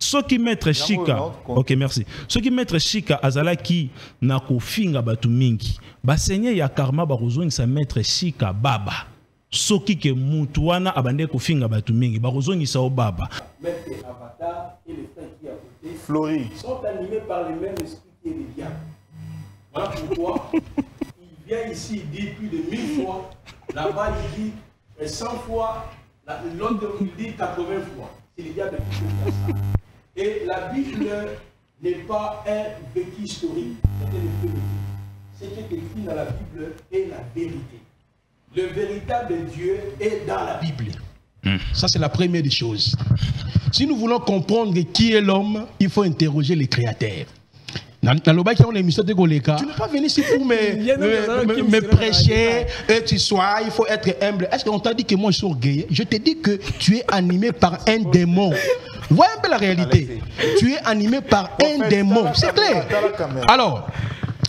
Ce qui maître Chika, ok merci. Ce qui maître Chika azalaki na kofinga batu mingi. Ba seigneur ya karma ba kozongi sa maître Chika baba. Soki ke mutu wana abande kofinga batu mingi ba kozongi sa o baba. Maître Avatar et les frères qui à côté Flori sont animés par le même esprit qui est le diable. Voilà pourquoi il vient ici, il dit plus de 1000 fois. Là-bas, il dit 100 fois. L'autre, il dit 80 fois. C'est le diable qui fait ça. Et la Bible n'est pas un vécu historique. Ce qui est écrit dans la Bible est la vérité. Le véritable Dieu est dans la Bible. Ça, c'est la première des choses. Si nous voulons comprendre qui est l'homme, il faut interroger les créateurs. Tu n'es pas venu ici pour me prêcher, tu sois, il faut être humble. Est-ce qu'on t'a dit que moi je suis orgueilleux? Je te dis que tu es animé par un démon. Vois un peu la réalité. Tu es animé par un démon. C'est clair. Alors,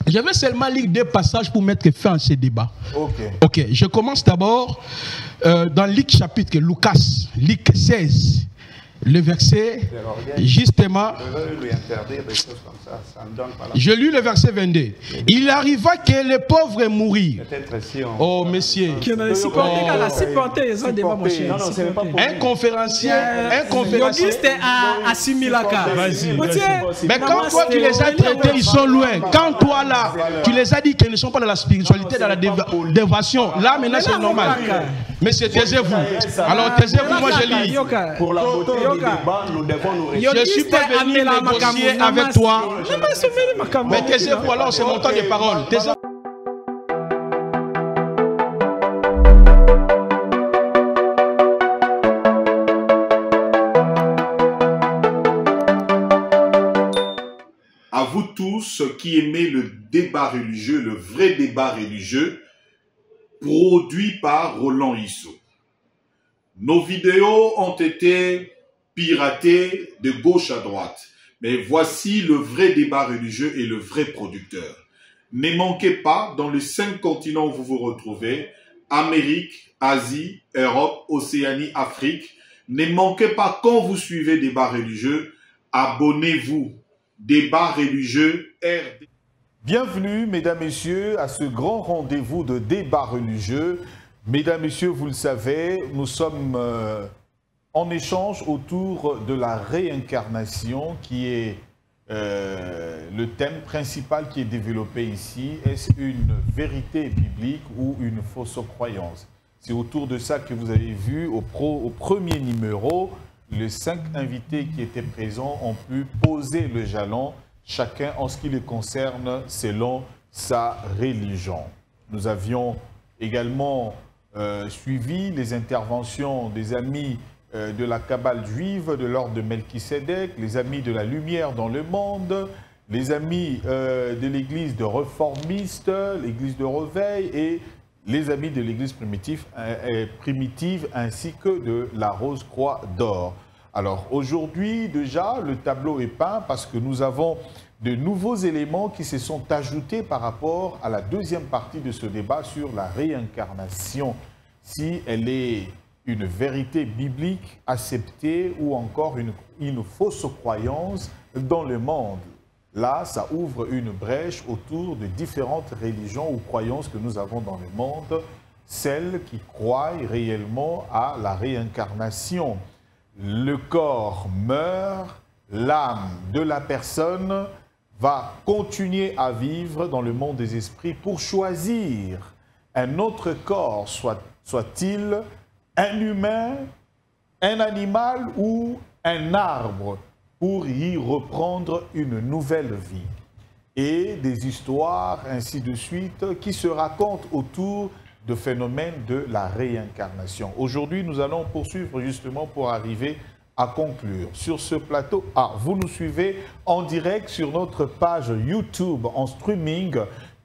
je vais seulement lire deux passages pour mettre fin à ce débat. Ok, je commence d'abord dans Luc chapitre, Luc 16. Le verset, justement, je lis le verset 22. Il arriva que le pauvre mourit. Oh, messieurs. Un conférencier. Mais quand toi, tu les as traités, ils sont loin. Quand toi, là, tu les as dit qu'ils ne sont pas dans la spiritualité, dans la dévotion, là, maintenant, c'est normal. Mais c'est taisez-vous. Alors, taisez-vous, moi, je lis. Pour la beauté du débat, nous devons nous réjouir. Je ne suis pas venu négocier avec toi. Mais taisez-vous, alors, c'est mon temps de parole. À vous tous qui aimez le débat religieux, le vrai débat religieux, produit par Roland Issou. Nos vidéos ont été piratées de gauche à droite. Mais voici le vrai débat religieux et le vrai producteur. Ne manquez pas, dans les 5 continents où vous vous retrouvez, Amérique, Asie, Europe, Océanie, Afrique, ne manquez pas, quand vous suivez débat religieux, abonnez-vous. Débat religieux RD. Bienvenue, mesdames, messieurs, à ce grand rendez-vous de débat religieux. Mesdames, messieurs, vous le savez, nous sommes en échange autour de la réincarnation qui est le thème principal qui est développé ici. Est-ce une vérité biblique ou une fausse croyance? C'est autour de ça que vous avez vu au premier numéro, les 5 invités qui étaient présents ont pu poser le jalon, chacun en ce qui les concerne selon sa religion. Nous avions également suivi les interventions des amis de la Kabbale juive, de l'ordre de Melchisédek, les amis de la lumière dans le monde, les amis de l'église de réformiste, l'église de Réveil et les amis de l'église primitive ainsi que de la Rose-Croix d'Or. Alors aujourd'hui déjà le tableau est peint parce que nous avons de nouveaux éléments qui se sont ajoutés par rapport à la deuxième partie de ce débat sur la réincarnation. Si elle est une vérité biblique acceptée ou encore une fausse croyance dans le monde. Là, ça ouvre une brèche autour de différentes religions ou croyances que nous avons dans le monde, celles qui croient réellement à la réincarnation. Le corps meurt, l'âme de la personne va continuer à vivre dans le monde des esprits pour choisir un autre corps, soit-il un humain, un animal ou un arbre, pour y reprendre une nouvelle vie. Et des histoires, ainsi de suite, qui se racontent autour de phénomènes de la réincarnation. Aujourd'hui, nous allons poursuivre justement pour arriver à conclure. Sur ce plateau, vous nous suivez en direct sur notre page YouTube en streaming.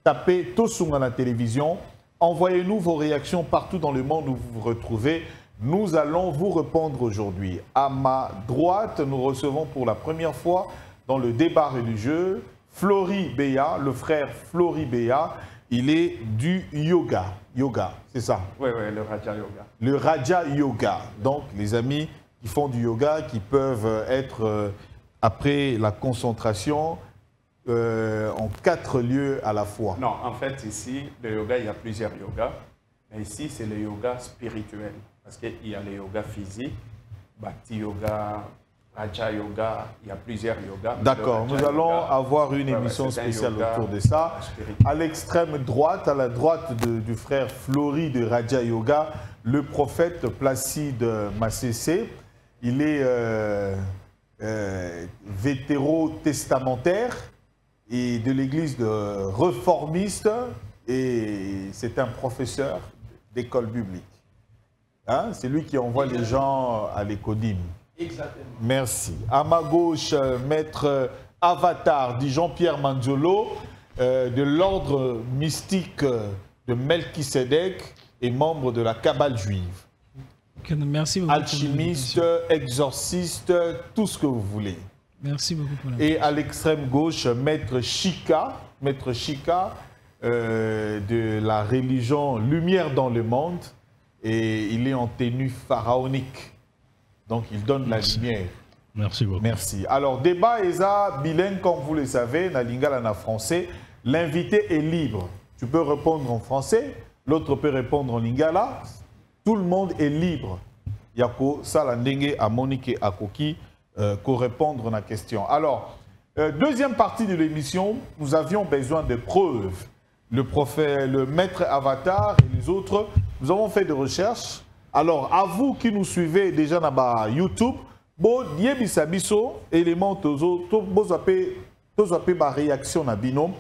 Tapez Tosunga la télévision. Envoyez-nous vos réactions partout dans le monde où vous vous retrouvez. Nous allons vous répondre aujourd'hui. À ma droite, nous recevons pour la première fois dans le débat religieux Flori Béa, le frère Flori Béa. Il est du yoga. Yoga, c'est ça? Oui, le Raja Yoga. Le Raja Yoga. Donc, les amis qui font du yoga, qui peuvent être après la concentration en 4 lieux à la fois? Non, en fait, ici, le yoga, il y a plusieurs yogas. Mais ici, c'est le yoga spirituel. Parce qu'il y a le yoga physique, Bhakti Yoga, Raja Yoga, il y a plusieurs yogas. D'accord, nous allons avoir une émission spéciale autour de ça. À l'extrême droite, à la droite du frère Flori de Raja Yoga, le prophète Placide Massessé. Il est vétéro-testamentaire et de l'église de réformiste et c'est un professeur d'école biblique. Hein? C'est lui qui envoie les gens à l'écodim. Exactement. Merci. À ma gauche, maître Avatar, dit Jean-Pierre Manzolo, de l'ordre mystique de Melchisedec et membre de la Kabbale juive. Merci beaucoup. Alchimiste, exorciste, tout ce que vous voulez. Merci beaucoup pour Et à l'extrême gauche, maître Chika de la religion Lumière dans le monde, et il est en tenue pharaonique. Donc, il donne la lumière. Merci beaucoup. Merci. Alors, débat ESA bilingue, comme vous le savez, na lingala na français. L'invité est libre. Tu peux répondre en français, l'autre peut répondre en lingala. Tout le monde est libre. Yako, Salandenge, Amonike, Akoki, pour répondre à la question. Alors, deuxième partie de l'émission, nous avions besoin de preuves. Le prophète, le maître Avatar et les autres, nous avons fait des recherches. Alors, à vous qui nous suivez déjà dans YouTube, bon, yebisa biso élément tozo ba réaction na bino.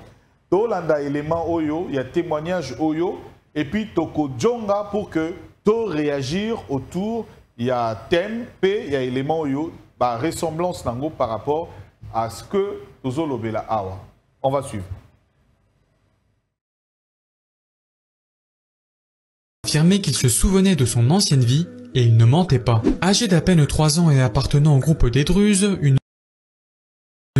To landa élément oyo, il y a témoignage oyo et puis toko jonga pour que to réagir autour, il y a thème p, il y a élément oyo, ba ressemblance nango par rapport à ce que tozo lobela awa. On va suivre. Affirmait qu'il se souvenait de son ancienne vie et il ne mentait pas. Âgé d'à peine 3 ans et appartenant au groupe des Druzes, une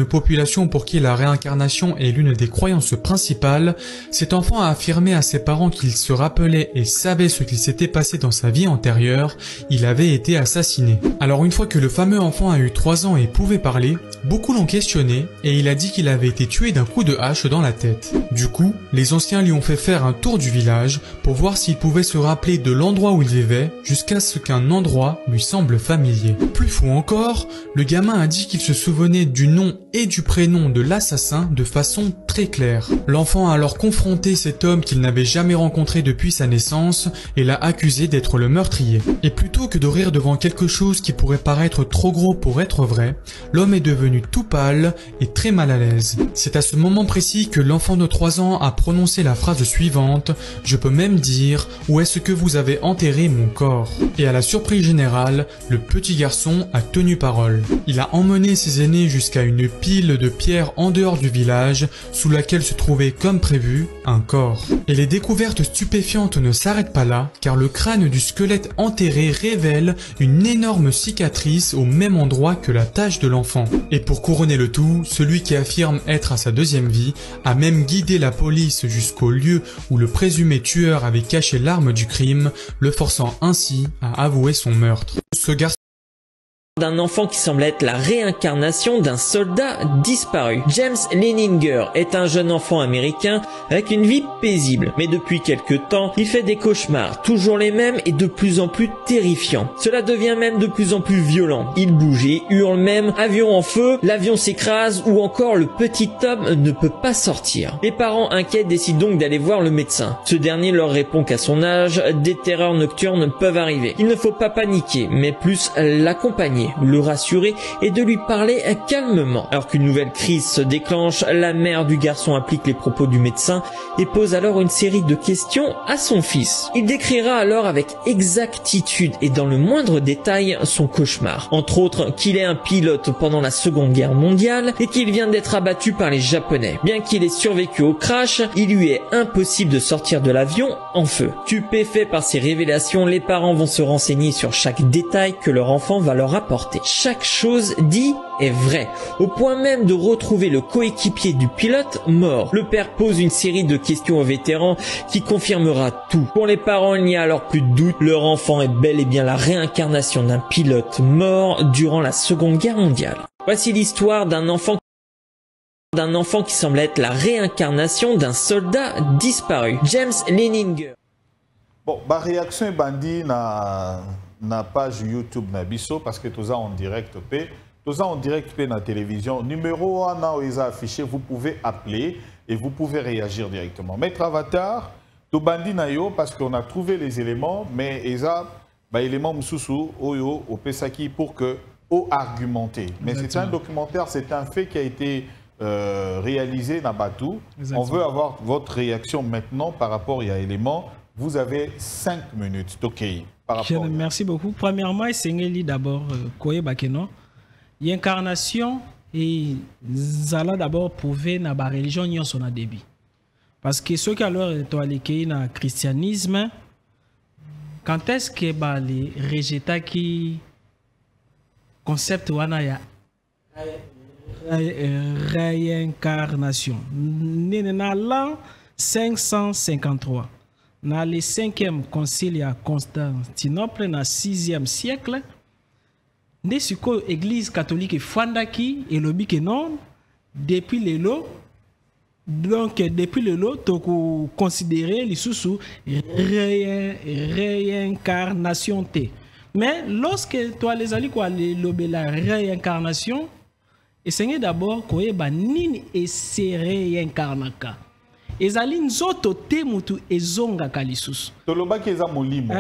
population pour qui la réincarnation est l'une des croyances principales, cet enfant a affirmé à ses parents qu'il se rappelait et savait ce qui s'était passé dans sa vie antérieure, il avait été assassiné. Alors une fois que le fameux enfant a eu 3 ans et pouvait parler, beaucoup l'ont questionné et il a dit qu'il avait été tué d'un coup de hache dans la tête. Du coup, les anciens lui ont fait faire un tour du village pour voir s'il pouvait se rappeler de l'endroit où il vivait jusqu'à ce qu'un endroit lui semble familier. Plus fou encore, le gamin a dit qu'il se souvenait du nom et du prénom de l'assassin de façon très claire. L'enfant a alors confronté cet homme qu'il n'avait jamais rencontré depuis sa naissance et l'a accusé d'être le meurtrier. Et plutôt que de rire devant quelque chose qui pourrait paraître trop gros pour être vrai, l'homme est devenu tout pâle et très mal à l'aise. C'est à ce moment précis que l'enfant de 3 ans a prononcé la phrase suivante « Je peux même dire où est-ce que vous avez enterré mon corps ?» Et à la surprise générale, le petit garçon a tenu parole. Il a emmené ses aînés jusqu'à une pile de pierres en dehors du village sous laquelle se trouvait comme prévu un corps. Et les découvertes stupéfiantes ne s'arrêtent pas là car le crâne du squelette enterré révèle une énorme cicatrice au même endroit que la tache de l'enfant. Et pour couronner le tout, celui qui affirme être à sa deuxième vie a même guidé la police jusqu'au lieu où le présumé tueur avait caché l'arme du crime, le forçant ainsi à avouer son meurtre. Ce garçon d'un enfant qui semble être la réincarnation d'un soldat disparu. James Leninger est un jeune enfant américain avec une vie paisible, mais depuis quelque temps, il fait des cauchemars, toujours les mêmes et de plus en plus terrifiants. Cela devient même de plus en plus violent. Il bouge et hurle même, avion en feu, l'avion s'écrase ou encore le petit Tom ne peut pas sortir. Les parents inquiets décident donc d'aller voir le médecin. Ce dernier leur répond qu'à son âge, des terreurs nocturnes peuvent arriver. Il ne faut pas paniquer, mais plus l'accompagner, le rassurer et de lui parler calmement. Alors qu'une nouvelle crise se déclenche, la mère du garçon applique les propos du médecin et pose alors une série de questions à son fils. Il décrira alors avec exactitude et dans le moindre détail son cauchemar. Entre autres, qu'il est un pilote pendant la Seconde Guerre mondiale et qu'il vient d'être abattu par les Japonais. Bien qu'il ait survécu au crash, il lui est impossible de sortir de l'avion en feu. Stupéfaits par ces révélations, les parents vont se renseigner sur chaque détail que leur enfant va leur apporter. Chaque chose dit est vraie, au point même de retrouver le coéquipier du pilote mort. Le père pose une série de questions au vétéran qui confirmera tout. Pour les parents, il n'y a alors plus de doute, leur enfant est bel et bien la réincarnation d'un pilote mort durant la Seconde Guerre mondiale. Voici l'histoire d'un enfant qui semble être la réincarnation d'un soldat disparu, James Leninger. Bon, ma réaction est bandit na page YouTube Nabiso parce que tout ça en direct na télévision. Numéro 1 est affiché, vous pouvez appeler et vous pouvez réagir directement. Maître Avatar, tout bandit na yo parce qu'on a trouvé les éléments, mais eza ba éléments msusu oyo au pesaki pour que au argumenter. Mais c'est un documentaire, c'est un fait qui a été réalisé na Batou. On veut avoir votre réaction maintenant par rapport à l'élément. Vous avez 5 minutes, ok. Merci beaucoup. Premièrement, c'est d'abord Koye Bakeno. Il y a incarnation et Zala d'abord prouvé na ba religion n'y son débit. Parce que ceux qui alors sont allés dans le christianisme, quand est-ce que les rejetés qui concept wana ya réincarnation dans l'an 553 dans le 5e concile à Constantinople dans le 6e siècle l'église catholique fandaki et lobi que non depuis le lot. Donc, depuis le lot, tu as considéré les sous réincarnation. Mais lorsque tu as les alliés, la réincarnation, essayez d'abord que tu nini et se réincarnaka. Les alliés nzoto te mutu ezonga kalisus. Toloba ki eza molimo.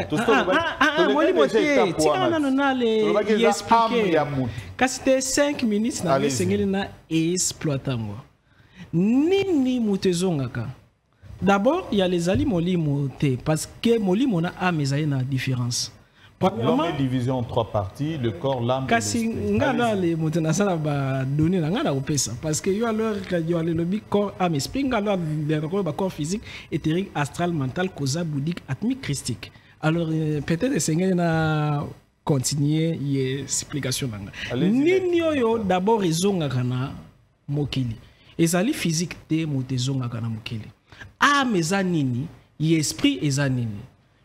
Molimo te. Tika na le expliquer. Kasi te 5 minutes na essayez na exploiter moi. Nini mutezongaka. D'abord, il y a les alliés molimo te parce que molimo na a mais il y a une différence. L'homme est divisé en 3 parties, le corps, l'âme et l'esprit. Ngana le mutenasala ba donner na ngana opesa parce que yo alors yo le corps, âme, esprit, ngana le corps physique, éthérique, astral, mental, causal, bouddhique, atmique, christique. Alors peut-être Seigneur na continuer l'explication nanga. Nini yo d'abord ezongaka na mokili. Ezali physique te mutezongaka na mokili. Âme eza nini, esprit eza nini.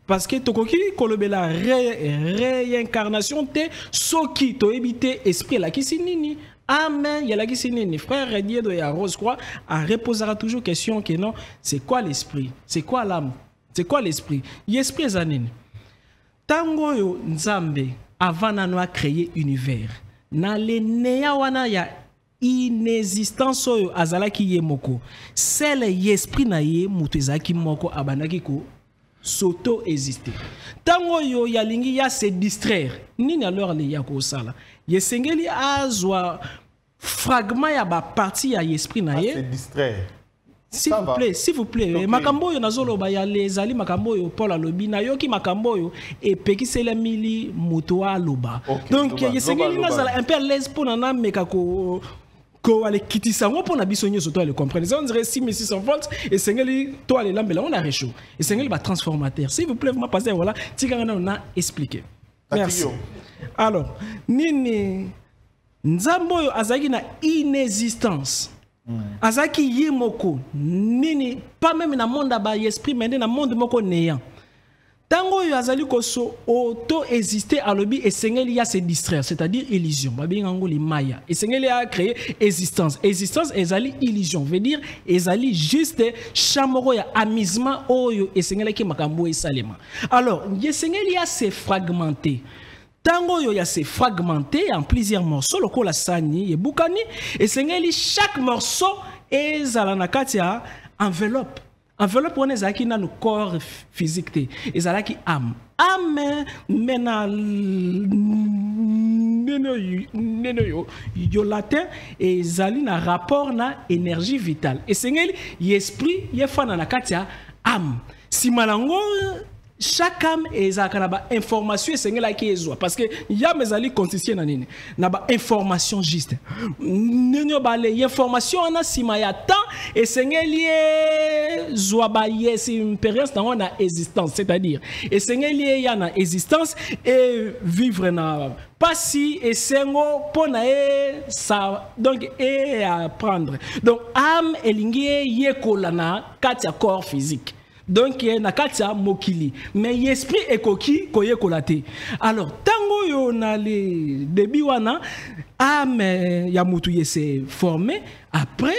Parce que tokoki kolobela réincarnation te soki to éviter esprit la kisi nini. Amen, il y a la kisi nini. Frère Dieu de ya Rose Croix a reposera toujours question que non, c'est quoi l'esprit? C'est quoi l'âme? C'est quoi l'esprit? L'esprit eza nini. Tango yo Nzambe avant na créer univers. Na le neya wana ya inexistence oyo azalaki ye moko sele esprit na ye mutu ezalaki moko abanaki ko soto exister tango yo yalingi ya se distraire nini alors le ya ko sala yesengeli azwa fragment ya ba partie ya esprit na ye se distraire. S'il vous plaît, makambo yo nazoloba ya les ali makambo yo Paul alobi na yoki makambo yo et pekisela mili mutu aloba. Donc yesengeli nazala un peu l'aise pour nana meka ko aller quitter ça on pour biso nyoso toi le comprendre on dirait 6600 volts et sengeli toi les lampes là on a réchaud et sengeli va transformateur s'il vous plaît vous passer voilà tikanga on a expliqué merci. Alors nini nzambo yo azaki na inexistence azaki yemoko nini pas même na monde ba esprit mais na monde moko néant. Tango yo azali ko so auto exister alobi esengeli ya se distraire c'est-à-dire illusion babingango li maya esengeli a créer existence ezali illusion veut dire ezali juste chamoro ya amusement oyo esengeli ki makambo esalema. Alors esengeli ya se fragmenté. Tango yo ya se fragmenté en plusieurs morceaux lokola sani et bukani esengeli chaque morceau ezala na kati ya enveloppe. Enveloppe on ezaki na le corps physique te ezalaki âme mena neno yo latin ezali na rapport na énergie vitale esengeli esprit yefana na kati ya âme simanango chaque âme ezalaka na ba information esengela ki ezwa parce que ya mezali consisté na nini na ba information juste nino ba les information na sima ya temps esengeli zwa ba yes expérience na na existence c'est-à-dire esengeli ya na existence et vivre na passi et sengo pona ça donc et apprendre donc âme elingi yekola na kati ya corps physique. donc na katia mokili mais l'esprit ekoki koye kolate. Alors tango yo na le début wana ame ya mutu yese formé après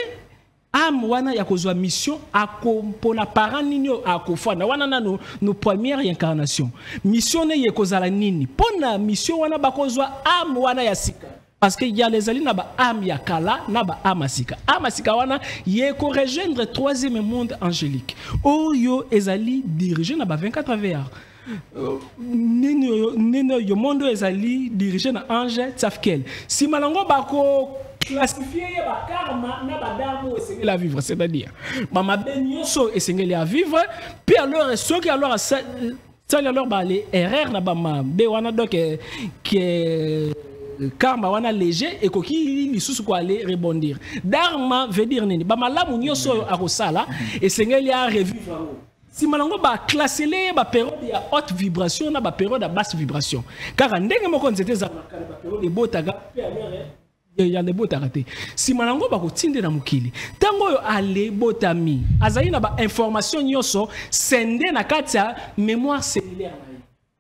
am wana ya kozwa mission pona parent nini akofana wana na no première incarnation mission ne ye kozala nini pona mission wana bakozwa am wana ya sika. Parce qu'il y a les alliés naba am ya kala naba amasika. Amasika wana ye ko rejoindre troisième monde angélique. Oyo ezali dirigé naba 24 VR. Nino yo monde ezali dirigé na ange Tsafkel. Si malango bako classifier ba karma naba damo esengeli à vivre, c'est-à-dire mama benyoso esengeli à vivre puis alors ceux qui alors ça alors ba les erreurs na ba ma be wana donc qui karma wana léger et koki lisusu ko aller rebondir. Dharma veut dire nini ba malamu nyoso akosala et sengeli a revivre. Si malango ba classer les ba période ya haute vibration na ba période à basse vibration. Car ndenge moko nzete za ba période de botaga pe alors il y a les botarate. Si malango ba ko tinde na mukili. Tango yo ale botami. Azali na ba information nyoso sende na katia mémoire cellulaire.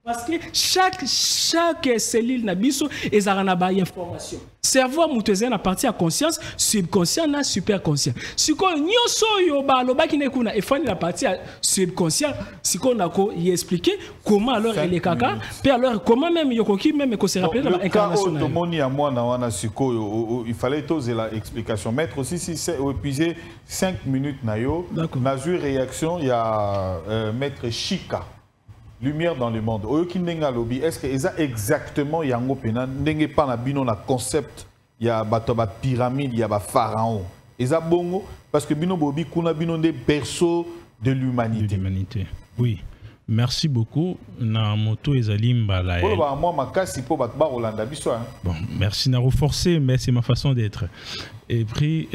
Parce que chaque cellule na biso ezarana ba information. Cerveau muteze na partie à conscience, subconscient na superconscient. Siko nyoso yo ba lobaki ne kuna efani la partie à subconscient, siko nako y expliquer comment alors elle est kaka, puis alors comment même yokoki même ko se rappeler dans l'incarnation. Le moni à moi na wana siko il fallait poser la explication. Mettre aussi si c'est épuisé 5 minutes na yo, na réaction il y a maître Chika. Lumière dans le monde. Est-ce que c'est exactement yango pena ndenge pa na bino na concept ya bato ba pyramide ya ba pharaon. Eza bongo parce que bino bobi kuna bino des berceaux de l'humanité. Oui. Merci beaucoup. Na moto ezali mbala. Bon, merci na reforcer mais c'est ma façon d'être. Et puis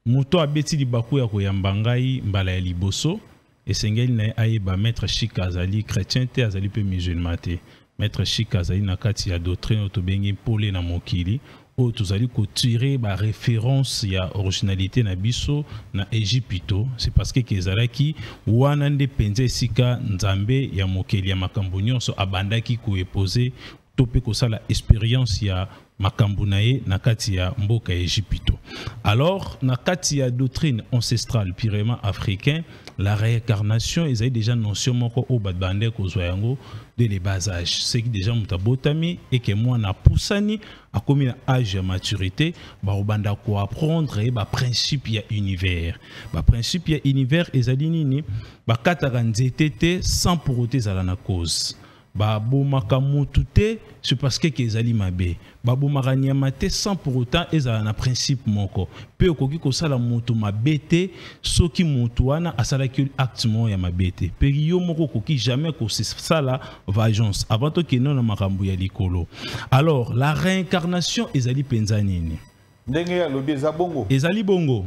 moto abeti libaku ya koyambangai mbala ya liboso. Et sengeli na aïba maître Chika azali chrétien te azali pe musulman te. Maître Chika azali na kati ya doctrine otobengi pole na mokili o tozali ko tirer ba référence ya originalité na biso na Égypto. C'est parce que kezalaki wana nde penze sika nzambe ya mokili ya makambo nyonso abandaki ko eposer topé ko sala expérience ya makambo na ye na kati ya mboka Égypto. Alors na kati ya doctrine ancestrale purement africain, la réincarnation ils avaient déjà notion moko o badbande ko zoyango de les bas âges. C'est que déjà mutabotami et que moi na poussani a commis un âge de maturité ba obanda ko apprendre ba principe ya univers. Ba principe ya univers ezali nini ba kataka nzetete sans pour autant zala na cause. Babomaka mutute c'est parce que kezali mabe babomaka nyamate sans pour autant ezala na principe moko pe okoki kosala moto mabete soki moto wana asalaki acte mo ya mabete pe yo moko koki jamais kosala vengeance avant to keno na makambo ya likolo. Alors la réincarnation ezali penza nini ezali bongo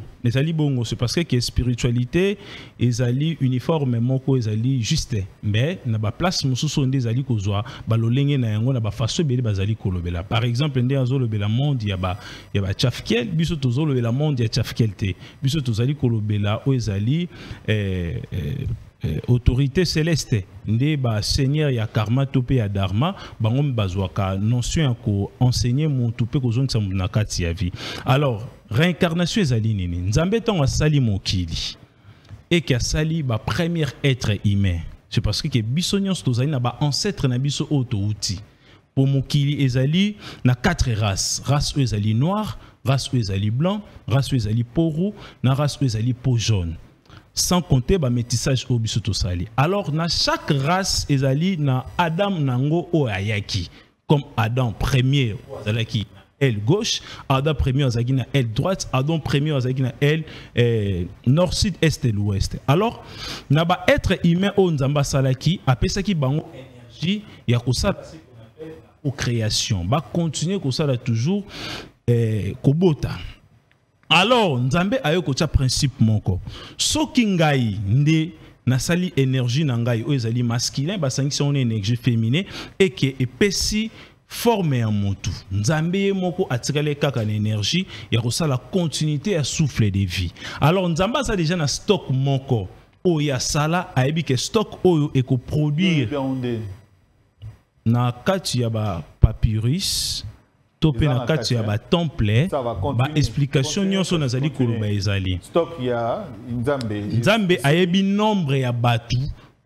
c'est parce que spiritualité ezali uniforme moko ezali juste mais na ba place mususu nde ezali kozwa balolenge na yango na ba faso bele bazali kolobela. Par exemple nde azolobela monde ya ba Tsafkel biso tozolobela monde ya Tsafkel te biso tozali kolobela o ezali autorité céleste nde ba seigneur ya karma topé ya dharma bango bazwaka notion ko enseigner mon topé ko zonisa na kati ya vie. Alors réincarnation ezali nini nzambe ton asali mokili et qui asali ba premier être humain. C'est parce que biso nyons tozali na ba ancêtre na biso auto outi pour mokili ezali na 4 race ezali noir, race ezali blanc, race ezali peau roux, na race ezali peau jaune. Sans compter le métissage au biso tosali. Alors, dans chaque race, ezali na Adam nango o ayaki. Comme Adam premier, azalaki aile gauche, Adam premier, azalaki na aile droite, Adam premier, azalaki na aile nord, sud, est et l'ouest. Alors, na ba être humain o nzamba salaki, apesaki bango énergie, ya kosala ce qu'on appelle la création. Ba continuer kosala toujours kobota. Alors, Nzambe a eu un principe moko. Soki ngai nde nasali énergie nangai o ezali masculin ba sangi son énergie féminin et que epesi forme en motu. Nzambe moko atikale kaka na énergie ya kosala continuité à souffle de vie. Alors Nzamba ça déjà na stock moko oya sala ayebi ke stock oyo eko produire na kati ya ba papyrus topé na kati ya ba temple ba explication nyonso nazali koloba ezali stock ya Nzambe ayebi nombre ya batu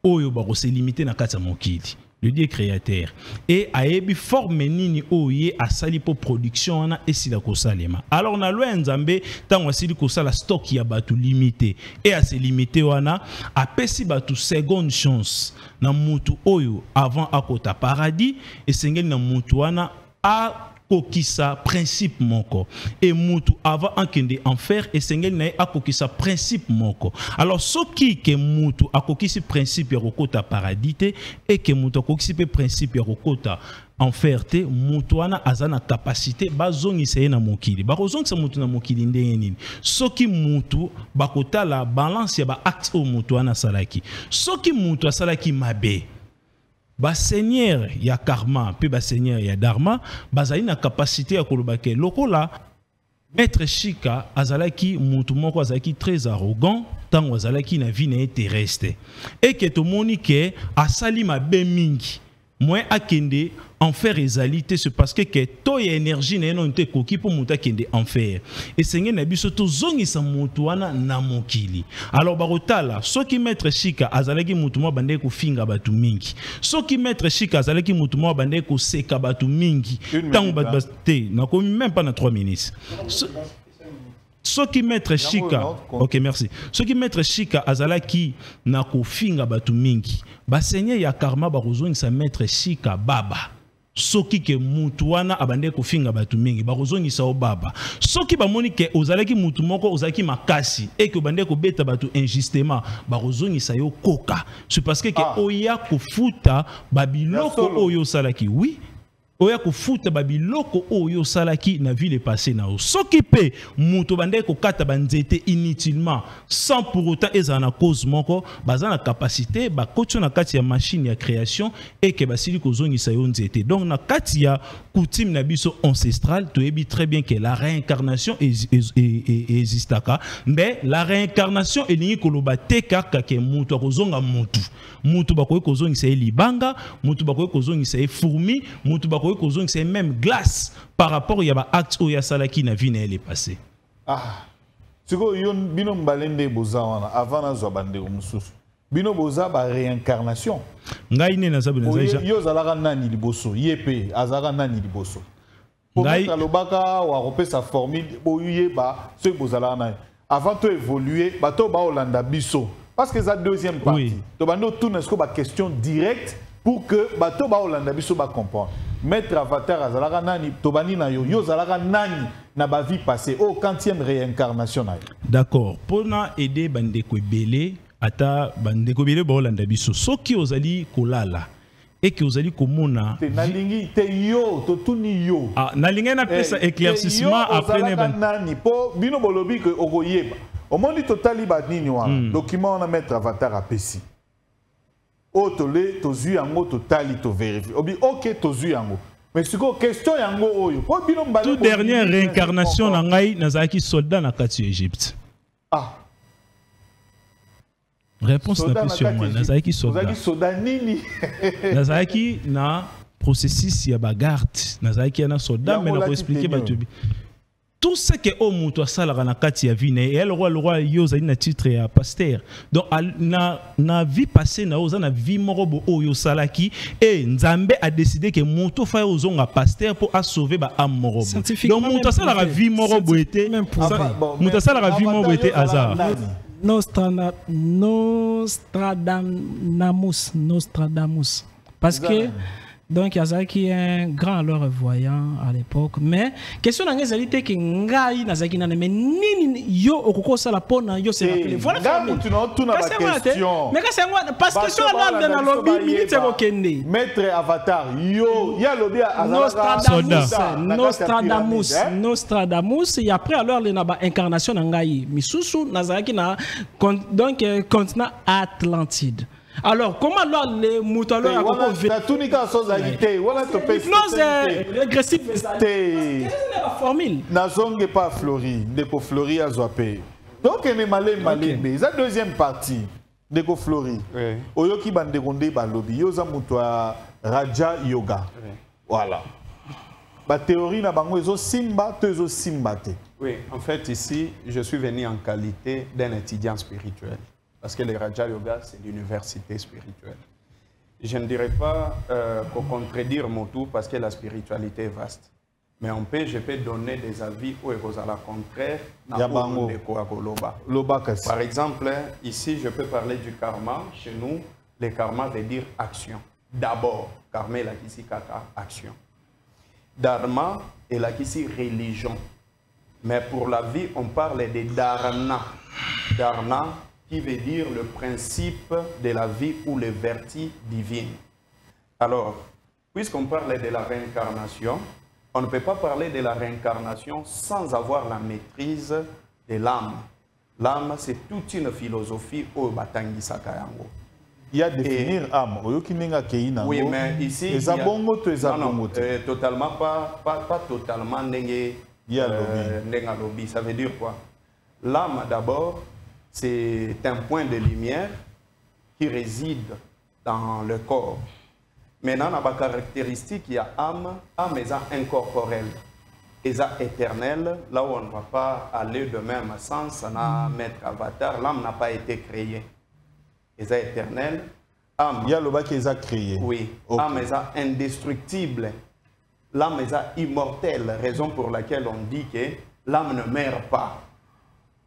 oyo ba ko se limiter na kati ya mokili le Dieu créateur et ayebi forme nini oye asali po production na esila ko salema alors na loi Nzambe tango asili ko sala stock ya batu limité et a se limiter wana apesi batu seconde chance na mutu oyo avant akota paradis et sengeli na mutu wana a kokisa principe moko et mutu avant ankende enfer et sengeli na akokisa principe moko alors soki ke mutu akokisi principe ya kokota paradis te et ke mutu akokisi pe principe ya kokota enfer te mutu wana azana capacité bazongisa ye na mokili bakozongisa mutu na mokili ndenge nini soki mutu bakota la balance ya ba acte o mutu wana salaki soki mutu asalaki mabe ba seigneur ya karma pe ba seigneur ya dharma bazali na capacité ya kolobake lokola maître Chika azalaki mutu moko azalaki très arrogant tango azalaki na vie na terrestre et que to moni ke asali mabe mingi moins akende enfer ezali te c'est parce que to ya énergie na eno nte koki po mutu akende enfer et sengeli na biso to zongisa mutu wana na mokili alors barotala soki maître Chika azalaki mutu mo bande ko finga batu mingi soki maître Chika azalaki mutu mo bande ko seka batu mingi tango batu te na komi même pas na 3 minutes soki maître Chika OK merci soki maître Chika azalaki na ko finga batu mingi ba seigneur ya karma ba kozongisa maître Chika baba soki ke mutu wana abande ko finga batu mingi ba kozongisa o baba soki ba moni ke ozalaki mutu moko ozalaki makasi et que bande ko beta batu injustement ba kozongisa yo koka c'est parce que oya ko futa babiloko oyo salaki oui oya kufuta babiloko oyo salaki na ville passée na soki pe muto bande ko kata banzete inutilement sans pour autant ezana cause moko bazana capacité ba kocho na kati ya machine ya création et que basili ko zongisa yo nzete donc na kati ya coutume na biso ancestral to ebi très bien que la réincarnation existaka mais la réincarnation elingi koloba te kaka ke muto akozonga mutu bakoyi kozongisa libanga mutu bakoyi kozongisa fourmi mutu bakoyi c'est même glace par rapport à l'acte où il y a salaki na vie elle est passée. Ah, tu vois, yon bino mbalende boza wana avant na zobande umususu. Bino boza ba réincarnation. Ngai ne na zabu na zaija. Yo zalaka nani liboso, yepe azaka nani liboso. Ngai lobaka wa repé sa formule boyé ba ce bozala na. Avant de évoluer, ba to ba Olanda biso. Parce que ça deuxième partie. To bando tout n'est-ce que ba question directe pour que ba to ba Olanda biso ba comprendre. Maître Avatar azalaka nani tobani na yo yo zalaka nani na ba vie passée au 40e réincarnation na. D'accord. Pour na aider bandeko belé ata bandeko belé ba Olanda biso soki ozali kolala et que ozali komona te nalingi te yo to tuni yo ah nalingi na pesa éclaircissement après ne ban nani po bino bolobi que okoyeba au monde totali ba nini wana document na Maître Avatar apesi o tolé tozu yango totali to vérifier obi OK tozu yango mais c'est quoi question yango oyo po bino mbale toute dernière réincarnation na ngai nazaki soldat na kati Égypte ah réponse na question moi nazaki soldat nazaki soldat nini nazaki na processus ya bagarde nazaki na soldat mais na ko expliquer batubi tout ce que au mutu asala na kati ya vie et le roi yoza na titre ya pasteur donc na vie passée na oza na vie morobo oyo salaki et Nzambe a décidé que mutu fa ozonga pasteur pour a sauver ba âme morobo donc mutu asala la vie morobo était mutu asala la vie morobo était hasard Nostradamus parce que donc Yazaki est un grand alors voyant à l'époque mais question na ngezali te ke ngai nazaki na mais nini yo okoko sala pona yo se rappeler voilà tu n'as tout na question mais kasi ngwa parce que question na na lobby minute ko kende Maître Avatar yo ya lobby Nostradamus et après alors le na ba incarnation na ngai misusu nazaki na donc continent Atlantide. Alors, comment alors les moutons à voilà, tout n'est qu'à voilà, régressif. C'est la formule. Nazongue pas Flori, dès que Flori a zoapé. Donc, il est malé, c'est la deuxième partie. Ndeko Flori. Oui. Oyoki bandekonde balobi. Yoza mutwa Raja Yoga. Oui. Voilà. La théorie na bango ezo simba, tezo simbate. Oui, en fait ici, je suis venu en qualité d'un étudiant spirituel. Parce que le Raja Yoga, c'est l'université spirituelle. Je ne dirais pas qu'au contredire mon tout parce que la spiritualité est vaste. Mais je peux donner des avis où ils à la contraire. Par exemple, ici, je peux parler du karma. Chez nous, le karma veut dire action. D'abord, karma est la kisi kaka, action. Dharma est la kisi religion. Mais pour la vie, on parle de dharana. Dharana qui veut dire le principe de la vie ou les vertus divines. Alors, puisqu'on parle de la réincarnation, on ne peut pas parler de la réincarnation sans avoir la maîtrise de l'âme. L'âme, c'est toute une philosophie au Batangi Sakayango. Il y a définir âme. Oui, mais ici, totalement pas totalement lobby. Ça veut dire quoi? L'âme, d'abord, c'est un point de lumière qui réside dans le corps. Maintenant, dans la caractéristique, il y a âme est incorporelle, et éternelle, là où on ne va pas aller de même sens, on a mettre avatar, l'âme n'a pas été créée. Et éternelle, âme. Il y a le bas qui les a créés. Oui, okay. Âme est indestructible, l'âme est immortelle, raison pour laquelle on dit que l'âme ne meurt pas.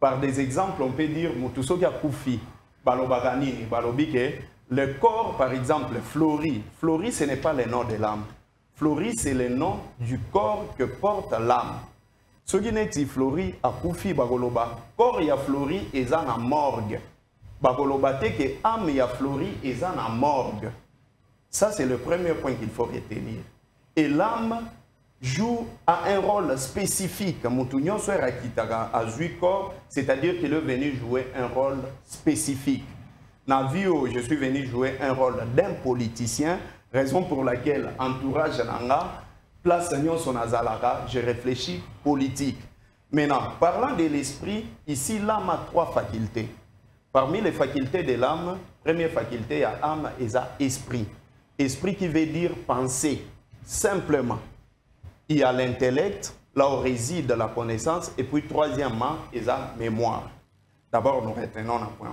Par des exemples, on peut dire, Mutusoki Akufi, Balobaganini, Balobike. Le corps, par exemple, Flori. Flori, ce n'est pas le nom de l'âme. Flori, c'est le nom du corps que porte l'âme. Ce qui n'est pas Flori, à Koufi, Bagoloba. Corps, il y a Flori, et ça na morgue. Bagoloba, te que âme, il y a Flori, et ça na morgue. Ça, c'est le premier point qu'il faut retenir. Et l'âme joue un rôle spécifique. Moutounion soit Rakitaga à corps, c'est-à-dire qu'il est venu jouer un rôle spécifique. Dans la vie où je suis venu jouer un rôle d'un politicien, raison pour laquelle entourage Nanga, place son Azalara, je réfléchis politique. Maintenant, parlant de l'esprit, ici l'âme a trois facultés. Parmi les facultés de l'âme, première faculté, il y a âme et esprit. Esprit qui veut dire penser, simplement. Il y a l'intellect, là où réside la connaissance, et puis troisièmement, il y a mémoire. D'abord, nous retenons un point.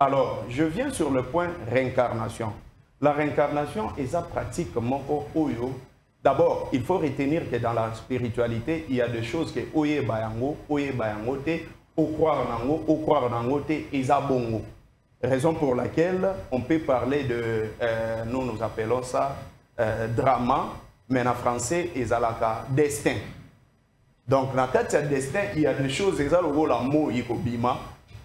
Alors, je viens sur le point réincarnation. La réincarnation est sa pratique moko oyo. D'abord, il faut retenir que dans la spiritualité, il y a des choses que oye bayango te, o croire nango te, eza bongo. Raison pour laquelle on peut parler de, nous appelons ça drama, mais en français, ezalaka destin. Donc, dans le destin, il y a des choses, ezalogo la mo yikobima,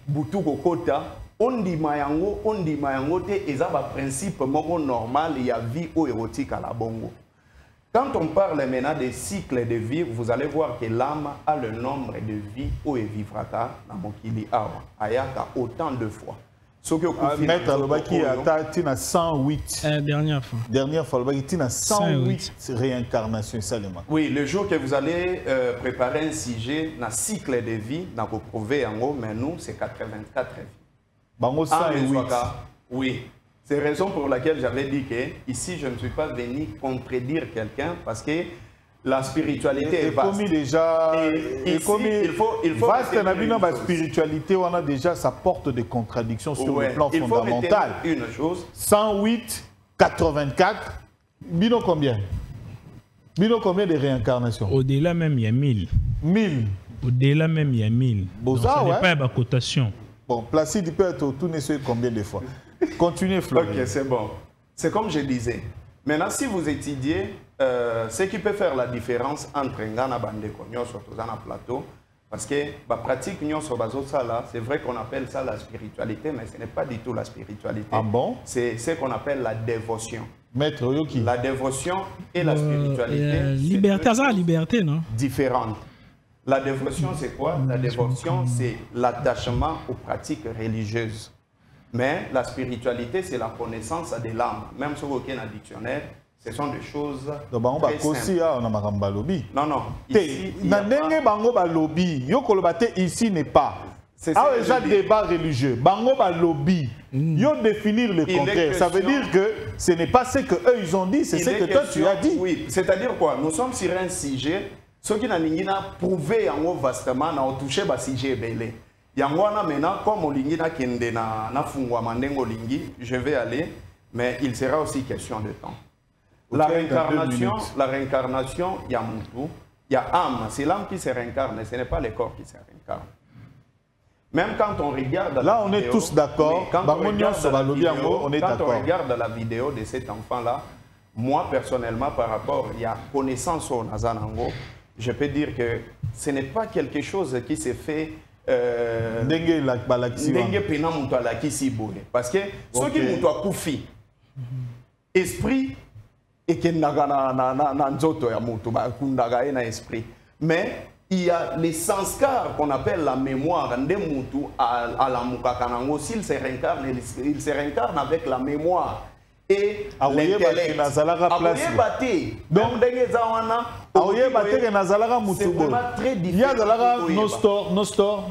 butu kokota. On dit mayango te ezaba principe moko normal il y a vie ou érotique à la bongo. Quand on parle maintenant des cycles de vie, vous allez voir que l'âme a le nombre de vies où elle vivra dans mokili awa ayaka autant de fois. Ce que Maître Alobaki a 108. Dernière fois, Alobaki a 108 réincarnations seulement. Oui, le jour que vous allez préparer un sujet dans cycle de vie, vous prouver en haut, mais nous c'est 84 vies. Oui, c'est la raison pour laquelle j'avais dit que ici je ne suis pas venu contredire quelqu'un parce que la spiritualité est vaste. Comme déjà, il faut vaste la spiritualité, on a déjà sa porte de contradiction sur le plan fondamental. Une chose. 108, 84, bino combien? Bino combien de réincarnations? Au-delà même il y a 1000. 1000. Au-delà même il y a 1000. Bon, ça n'est pas ma cotation. Bon, Placide peut être tourné sur combien de fois? Continuez, Florian. Ok, c'est bon. C'est comme je disais. Maintenant, si vous étudiez ce qui peut faire la différence entre Ngana Bandeko, surtout dans le plateau, parce que la pratique, c'est vrai qu'on appelle ça la spiritualité, mais ce n'est pas du tout la spiritualité. Ah bon? C'est ce qu'on appelle la dévotion. Maître Yoki. La dévotion et la spiritualité. Liberté, ça, liberté, non? Différentes. La dévotion, c'est quoi? La dévotion, c'est l'attachement aux pratiques religieuses. Mais la spiritualité, c'est la connaissance de l'âme. Même sur aucun dictionnaire, ce sont des choses très simples. Non, non. Ici n'est pas. C'est ça. Ah, déjà débat religieux. Bango ba lobby. Yo définir le contraire. Ça veut dire que ce n'est pas ce qu'eux ils ont dit, c'est ce que toi tu as dit. Oui, c'est-à-dire quoi? Nous sommes sur un sujet, ce qui n'a prouvé en vastement, n'a touché le sujet belé. Yangwana maintenant, comme Olingi n'a kende na fungwa mandengo Olingi, je vais aller, mais il sera aussi question de temps. La réincarnation, il y a Moutou, il y a âme, c'est l'âme qui se réincarne, ce n'est pas le corps qui se réincarne. Même quand on regarde là, on est tous d'accord. Quand on regarde la vidéo de cet enfant-là, moi personnellement, par rapport à la connaissance au Nazanango, je peux dire que ce n'est pas quelque chose qui s'est fait parce que ceux qui nous ont koufi, esprit et qui esprit, mais il y a les sanskars qu'on appelle la mémoire à la Mukakanango. S'il se réincarne, il se réincarne avec la mémoire et l'intellect. Donc, c'est vraiment très difficile.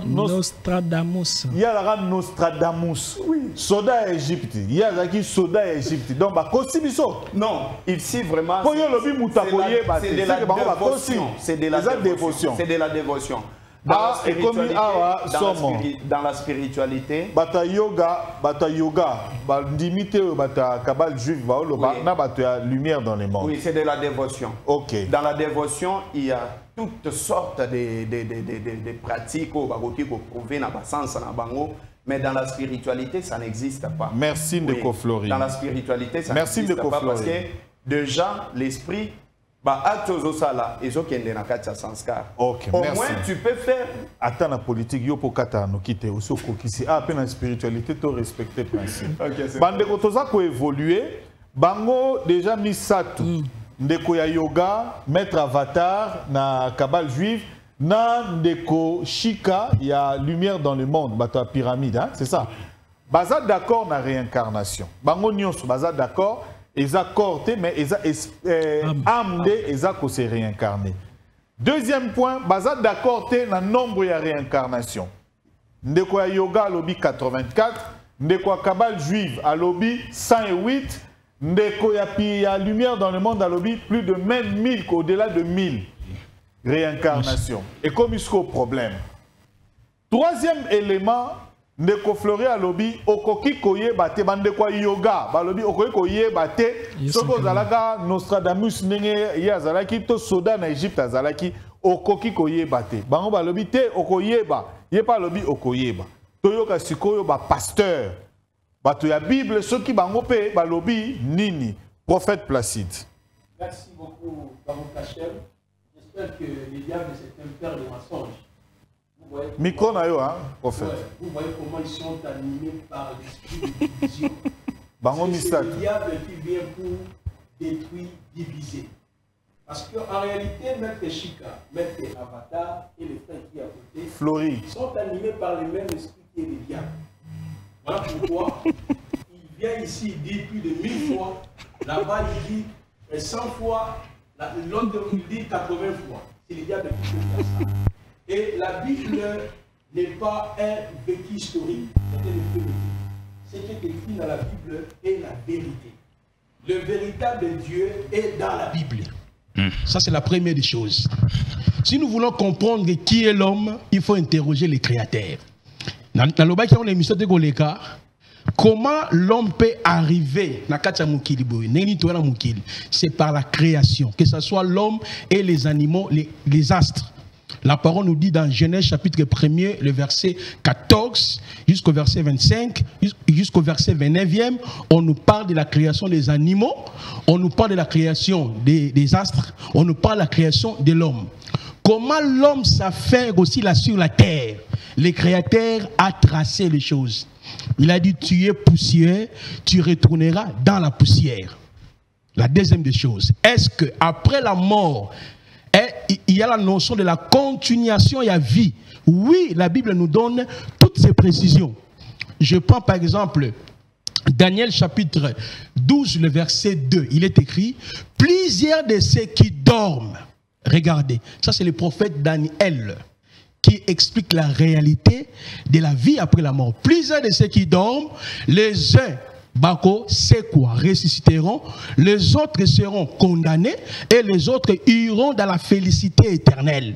Nostradamus. Il y a Nostradamus. Oui. Soda Égypte. Il y a Soda Égypte. Donc, non, ici vraiment. C'est de la dévotion. C'est de la dévotion. C'est de la dévotion. Dans la spiritualité, bata yoga, limité bata kabal juif, lumière dans les mondes. Oui, c'est de la dévotion. Ok. Dans la dévotion, il y a toutes sortes de pratiques qui prouver dans le sens mais dans la spiritualité, ça n'existe pas. Merci Ndeko Flori. Dans la spiritualité, ça n'existe pas parce que déjà l'esprit. Ok, au merci. moins tu peux faire. Attends la politique, yo pokata no kite aussi kokisi. Ah, peine la spiritualité, tu respecter principe. Bande kotoza ko évoluer, bango déjà misatu. Ndeko ya yoga, maître avatar na kabale juive, na ndeko shika ya lumière dans le monde, bato pyramide, hein, c'est ça. Baza d'accord na réincarnation. Bango nyonso baza d'accord. Ils accordent, mais ils amenent, ils se réincarner. Deuxième point, bazar d'accord, dans le nombre de réincarnation. Ndeko ya yoga à lobby 84, ndeko ya kabale juive à lobby 108, ndeko ya lumière dans le monde à lobby plus de même 1000, au-delà de 1000 réincarnations. Et comme il y a un problème. Troisième élément, Ndeko Flori a lobby okoki koye bate bandeko yoga balobi okoki koye bate soko zalaka Nostradamus nenge ya zalaki to soda na Égypte azalaki okoki koye bate bango balobi te okoyeba ye pa lobby okoyeba toyoka sikoyo ba pasteur bato ya Bible soki bango pe balobi nini prophète Placide. Merci beaucoup Baron Kachem. J'espère que les diables c'est un père de mensonges. Micro na yo, hein, prophète. Vous voyez comment ils sont animés par l'esprit de division. C'est le diable qui vient pour détruire, diviser. Parce qu'en réalité, Maître Chika, Maître Avatar et les frères qui à côté Flori sont animés par le même esprit qui est le diable. Voilà pourquoi il vient ici, il dit plus de 1000 fois. Là-bas, il dit 100 fois. L'autre, il dit 80 fois. C'est le diable qui fait ça. Et la Bible n'est pas un vécu historique, c'est ce qui est écrit dans la Bible est la vérité. Le véritable Dieu est dans la Bible. Ça, c'est la première des choses. Si nous voulons comprendre qui est l'homme, il faut interroger les créateurs. Dans le bas qui ont l'émission de Goleka, comment l'homme peut arriver dans c'est par la création, que ce soit l'homme et les animaux, les astres. La parole nous dit dans Genèse chapitre 1er, le verset 14 jusqu'au verset 25, jusqu'au verset 29e, on nous parle de la création des animaux, on nous parle de la création des astres, on nous parle de la création de l'homme. Comment l'homme s'affaire aussi là sur la terre? Le Créateur a tracé les choses. Il a dit, tu es poussière, tu retourneras dans la poussière. La deuxième des choses, est-ce qu'après la mort, il y a la notion de la continuation et la vie? Oui, la Bible nous donne toutes ces précisions. Je prends par exemple Daniel chapitre 12, le verset 2. Il est écrit, plusieurs de ceux qui dorment, regardez, ça c'est le prophète Daniel qui explique la réalité de la vie après la mort. Plusieurs de ceux qui dorment, les uns, Bako, c'est quoi? Ressusciteront, les autres seront condamnés et les autres iront dans la félicité éternelle.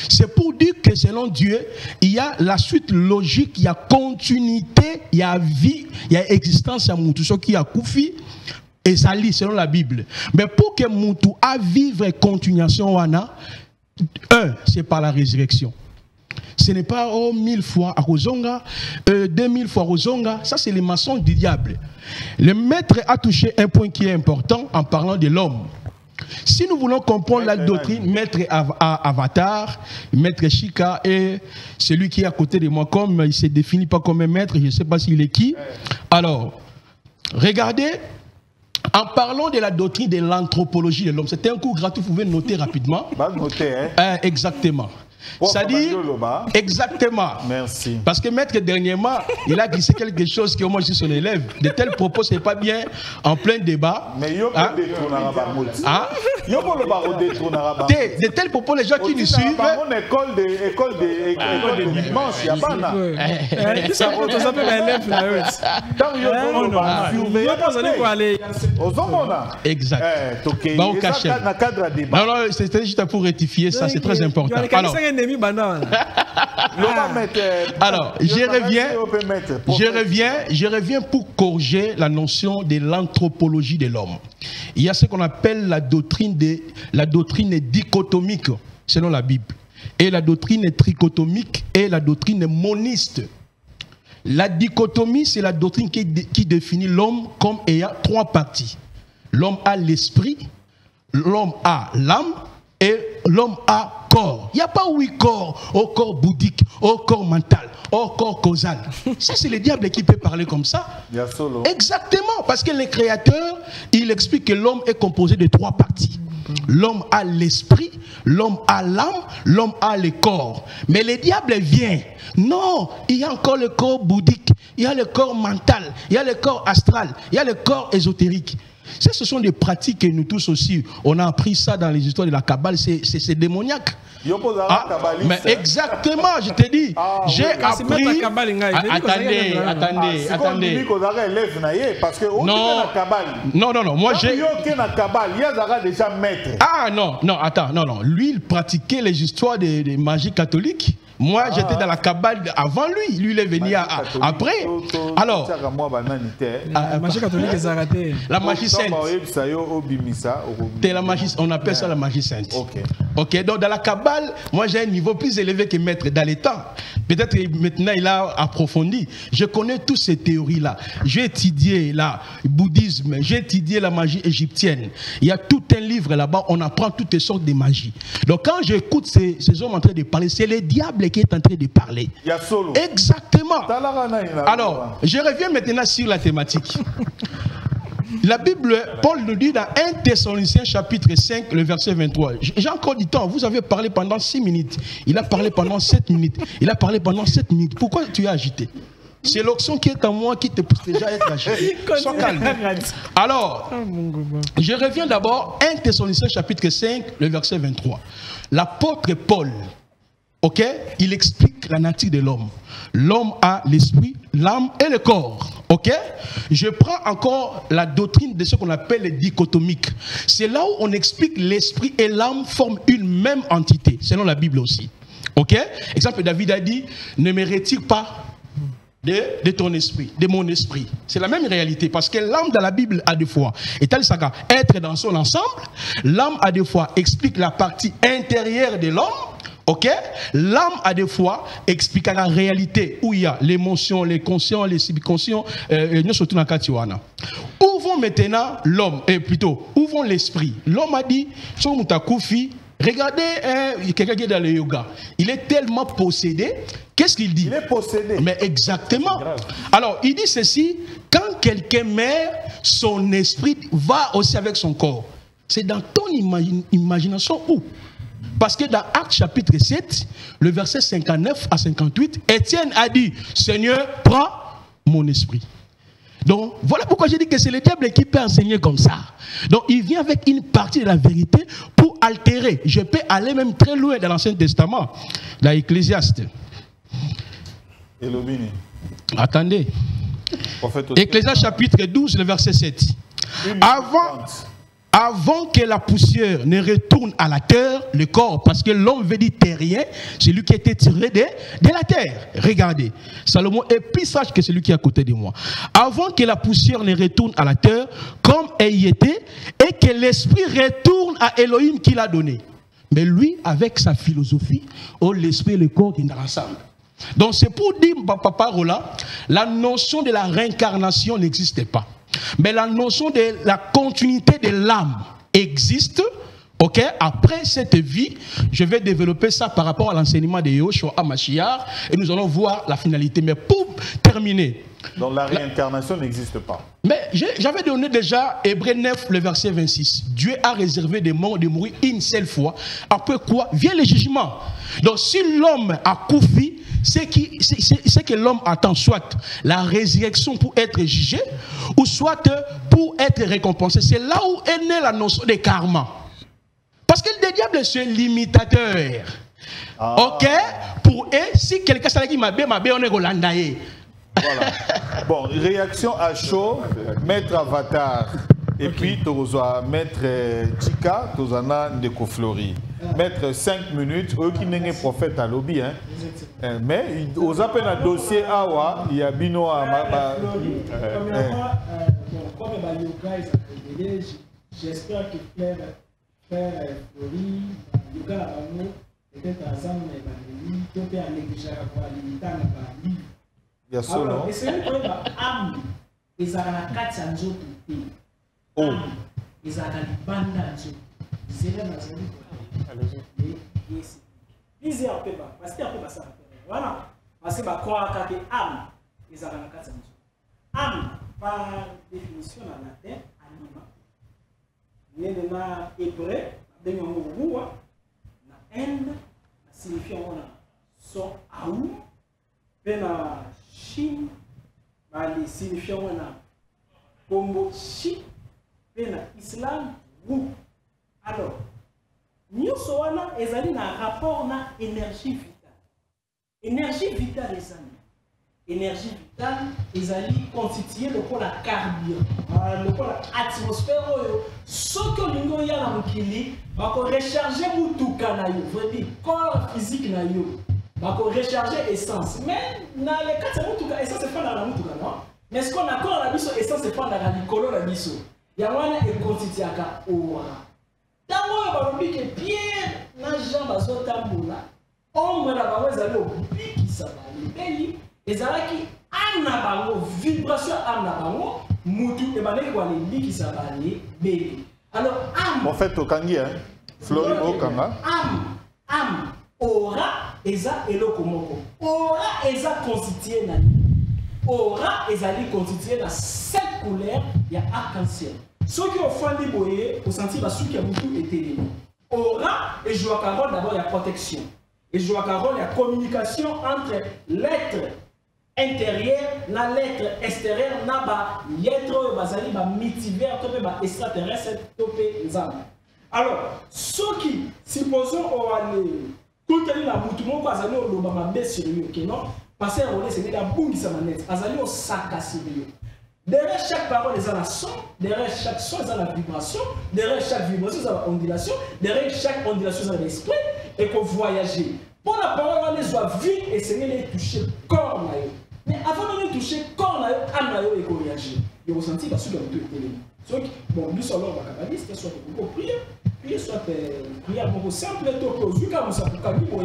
C'est pour dire que selon Dieu, il y a la suite logique, il y a continuité, il y a vie, il y a existence, il y a Moutou, ce qui a Koufi, et ça lit selon la Bible. Mais pour que Moutou a vivre continuation, c'est par la résurrection. Ce n'est pas 1000 fois à Rozonga, 2000 fois à Rozonga, ça c'est les maçons du diable. Le maître a touché un point qui est important en parlant de l'homme. Si nous voulons comprendre la doctrine, maître Avatar, maître Chika et celui qui est à côté de moi, comme il ne se définit pas comme un maître, je ne sais pas s'il est qui. Alors, regardez, en parlant de la doctrine de l'anthropologie de l'homme, c'était un cours gratuit, vous pouvez noter rapidement. Exactement. C'est-à-dire, exactement. Merci. Parce que maître, dernièrement, il a glissé quelque chose qui, au moins, je suis son élève. De tels propos, ce n'est pas bien en plein débat. Mais de tels propos, les gens qui nous suivent. École de dimanche, il y a pas là. Exact. Non, non, c'était juste pour rectifier ça, c'est très important. Alors, je reviens pour corriger la notion de l'anthropologie de l'homme. Il y a ce qu'on appelle la doctrine dichotomique, selon la Bible, et la doctrine trichotomique et la doctrine moniste. La dichotomie, c'est la doctrine qui définit l'homme comme ayant trois parties. L'homme a l'esprit, l'homme a l'âme, et l'homme a corps. Il n'y a pas huit corps, au corps bouddhique, au corps mental, au corps causal. Ça, c'est le diable qui peut parler comme ça. Exactement, parce que le créateur, il explique que l'homme est composé de trois parties. L'homme a l'esprit, l'homme a l'âme, l'homme a le corps. Mais le diable vient. Non, il y a encore le corps bouddhique, il y a le corps mental, il y a le corps astral, il y a le corps ésotérique. Ce sont des pratiques que nous tous aussi, on a appris ça dans les histoires de la Kabbale, c'est démoniaque. Mais exactement, je te dis, j'ai appris. Attendez. Non, moi j'ai. Ah non, attends, non. Lui, il pratiquait les histoires de magie catholique. Moi, j'étais dans la Kabbale avant lui. Lui, il est venu après. Alors, la magie catholique est arrêtée. La magie sainte. On appelle ça la magie sainte. Ok, donc dans la Kabbale, moi j'ai un niveau plus élevé que maître dans les temps. Peut-être maintenant il a approfondi. Je connais toutes ces théories-là. J'ai étudié le bouddhisme, j'ai étudié la magie égyptienne. Il y a tout un livre là-bas, on apprend toutes sortes de magies. Donc quand j'écoute ces hommes en train de parler, c'est le diable qui est en train de parler. Exactement. Alors, je reviens maintenant sur la thématique. La Bible, Paul nous dit dans 1 Thessaloniciens chapitre 5, le verset 23. J'ai encore du temps, vous avez parlé pendant 6 minutes. Il a parlé pendant 7 minutes. Il a parlé pendant 7 minutes. Pourquoi tu es agité? C'est l'onction qui est en moi qui te pousse déjà à être agité. Sois calme. Alors, je reviens d'abord 1 Thessaloniciens chapitre 5, le verset 23. L'apôtre Paul, ok, il explique la nature de l'homme. L'homme a l'esprit, l'âme et le corps. Ok? Je prends encore la doctrine de ce qu'on appelle les dichotomiques. C'est là où on explique l'esprit et l'âme forment une même entité, selon la Bible aussi. Ok? Exemple, David a dit, ne me retire pas de ton esprit, de mon esprit. C'est la même réalité, parce que l'âme dans la Bible a deux fois. Et tel ça, être dans son ensemble, l'âme a deux fois explique la partie intérieure de l'homme. Ok? L'âme a des fois expliqué la réalité où il y a l'émotion, les conscients, les subconscients, surtout dans le cas de Tiwana. Où vont maintenant l'homme, plutôt, où vont l'esprit? L'homme a dit, regardez quelqu'un qui est dans le yoga. Il est tellement possédé. Qu'est-ce qu'il dit? Il est possédé. Mais exactement. Alors, il dit ceci, quand quelqu'un meurt, son esprit va aussi avec son corps. C'est dans ton imagination où? Parce que dans Actes chapitre 7, le verset 59 à 58, Étienne a dit, Seigneur, prends mon esprit. Donc, voilà pourquoi j'ai dit que c'est le diable qui peut enseigner comme ça. Donc, il vient avec une partie de la vérité pour altérer. Je peux aller même très loin dans l'Ancien Testament. Dans Ecclésiaste. Attendez. Ecclésiaste chapitre 12, le verset 7. Avant que la poussière ne retourne à la terre, le corps, parce que l'homme veut dire terrien, c'est lui qui a été tiré de la terre. Regardez, Salomon est plus sage que celui qui est à côté de moi. Avant que la poussière ne retourne à la terre, comme elle y était, et que l'esprit retourne à Elohim qui l'a donné. Mais lui, avec sa philosophie, l'esprit et le corps qui sont ensemble. Donc c'est pour dire, Papa Roland, la notion de la réincarnation n'existe pas. Mais la notion de la continuité de l'âme existe. Ok, après cette vie, je vais développer ça par rapport à l'enseignement de Yoshua HaMashiach et nous allons voir la finalité. Mais pour terminer. Donc la réincarnation n'existe pas. Mais j'avais donné déjà Hébreux 9, le verset 26. Dieu a réservé des morts de mourir une seule fois. Après quoi vient le jugement. Donc si l'homme a couffé, c'est que l'homme attend soit la résurrection pour être jugé, ou soit pour être récompensé. C'est là où est née la notion de karma. Parce que le diable, c'est limitateur. Ok? Pour eux, si quelqu'un s'est dit, ma bé, on est Rolandaye. Voilà. Bon, réaction à chaud, maître Avatar. Et puis, maître Chika, Tozana Ndeko Flori. Maître 5 minutes, eux qui n'est prophète à lobby. Hein. Mais, aux appels à dossier Awa, il y a Bino à j'espère que Frère Flori, Yoga la Bano, peut-être à Zam et Bani, Topé à l'église à Limita et Bani. Alors, et c'est le problème, âme, ils ont la carte à nous autres. Ils ont la bande à nous. C'est là, lisez un peu, parce qu'il y a un peu ça. Voilà. Parce que croire que âme, ils ont la carte à nous. Âme, par définition en latin, anima. Il y a un hébreu, il y a un mot, il y a un signifiant son aou, il y a un chine, il signifiant combo chi, il y a islam ou. Alors, nous sommes en rapport à l'énergie vitale. Énergie vitale, les amis. Énergie vitale, ils allaient constituer le pôle carburant, le pôle atmosphère. Ce que nous avons dans le Kili, va recharger tout le corps physique, va recharger essence. Mais dans les cas de essence, c'est pas dans la moutuka, non? Mais ce qu'on a encore la essence, c'est pas dans la nicolo, la biso. Il y a un constitué à aura. Dans le monde, que Pierre n'a jamais tamboula. On me l'a pas au pic qui s'appelle Belli. Et ça qui a une vibration à la mutu et bané quoi les qui s'appelle Belli. Alors âme. En fait au Kangi hein. Flori au Kanga. Âme aura eza elokomoko. Aura eza constitué na. Aura ezali constitué na 7 couleurs, il y a arc-en-ciel. Ceux qui ont fait des boyers, au senti la souki a beaucoup été aura et joue à rôle d'abord il y a protection. Et joue à rôle il y a communication entre l'être intérieur, la lettre extérieure, na ba yetro bazali ba multivers, topé ba extraterrestre, topé nzam. Alors, ceux qui supposons on aller contenir la moutumo ko azali o loba mabe sur lui, OK non? Parce que on est c'est la boum sa manette, azali o sakasi lui. Derrière chaque parole, il y a un son, derrière chaque son, il y a la vibration, derrière chaque vibration, il y a la ondulation, derrière chaque ondulation, il y a l'esprit, et qu'on voyage. Pour la parole, on soit vie et c'est les toucher corps. Mais avant de les toucher corps, on et qu'on réagit. Et vous sentez que c'est un peu de bon, nous sommes là, on va cabaliste, soit pour prier, soit prier pour simple, pour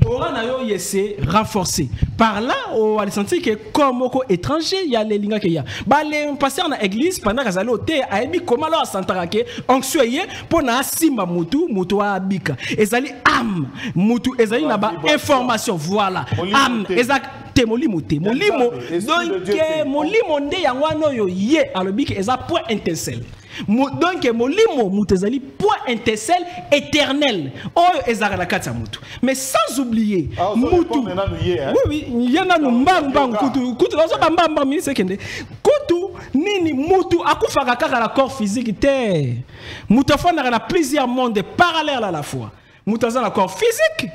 Aura nayo yese renforcé. Par là, on va sentir que comme au étranger, il y a les lignes qu'il y a. Bah les pasteurs dans l'église pendant qu'ils allaient au thé, a émis comment leur santarake, anxioyé pour na simba mutu abika. Ezali am mutu ezali na ba information voilà. Am exact molimo donc molimo nde yangwano yo ye alobiki eza point intensel. Donc molimo mutezali point intensel éternel oyo ezaka na kati ya mutu. Mais sans oublier mutu oui il y en a no mbang kutu kutu lozo mbang ministre kende kutu nini mutu akufaka kaka la corps physique te. Mutu afana na plusieurs mondes parallèles à la fois. Mutu azana la corps physique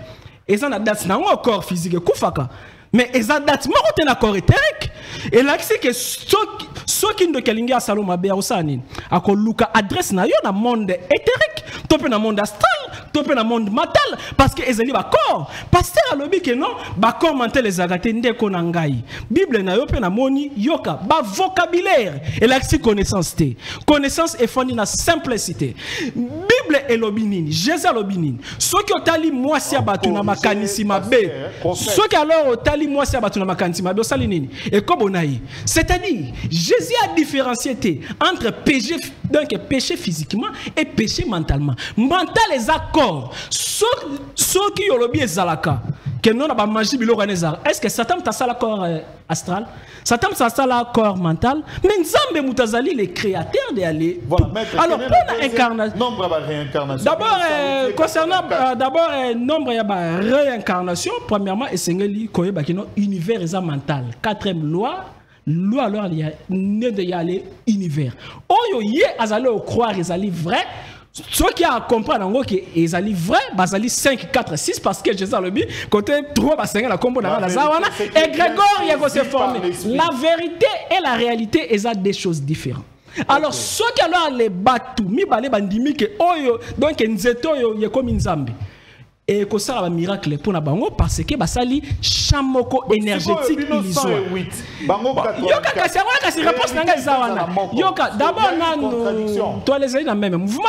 et ça na date na corps physique kufaka. Mais eza date moko te na corps éthérique. Et là c'est que soki ndo kelingi a saloma be osani akoluka adresse na yo na monde éthérique, topé na monde astral, topé na monde mental parce que ezali ba corps. Pasteur alobi que non, ba corps mental ezagate ndeko na ngai. Bible na yo pe na moni yoka ba vocabulaire et là c'est connaissance te. Connaissance est fondée na simplicité. Bible elobi nini, Jésus alobi nini. Soki otali mwasi abatu na makanisi mabe. Soki alors otali mwasi abatu na makanisi mabe osali nini? Et comme on a eu, c'est-à-dire Jésus a différencié entre péché, donc péché physiquement et péché mentalement. Mental les accords. Ceux qui ont le bien zalaka, que non a pas mangé bilo ganezar. Est-ce que Satan t'a ça la corps astral? Satan t'a ça la corps mental? Mais Nzambe Moutazali les créateurs de aller. Voilà, alors pour l'incarnation. Nombre de réincarnation. D'abord concernant d'abord nombre de réincarnation. Premièrement, essengeli koyeba kino univers est mental. Quatrième loi. Loi alors il y a né de y aller univers. Oyo yé azali au croire ezali vrai. Ceux qui a comprendre en gros que ezali vrai, bazali 5 4 6 parce que Jésus le dit côté 3 ba 5 la combo na la zawana et Grégor yego se former. La vérité et la réalité eza des choses différentes. Alors ceux qui alors les batu mi balé bandimi que oyo donc nzeto yo yeko minzambi. Et que ça va miracle pour la bango parce que basali chamoko énergétique illusoire. Yoka kasi ngona kasi réponse nanga zawana. Yoka d'abord nanu toi les ali na même mouvement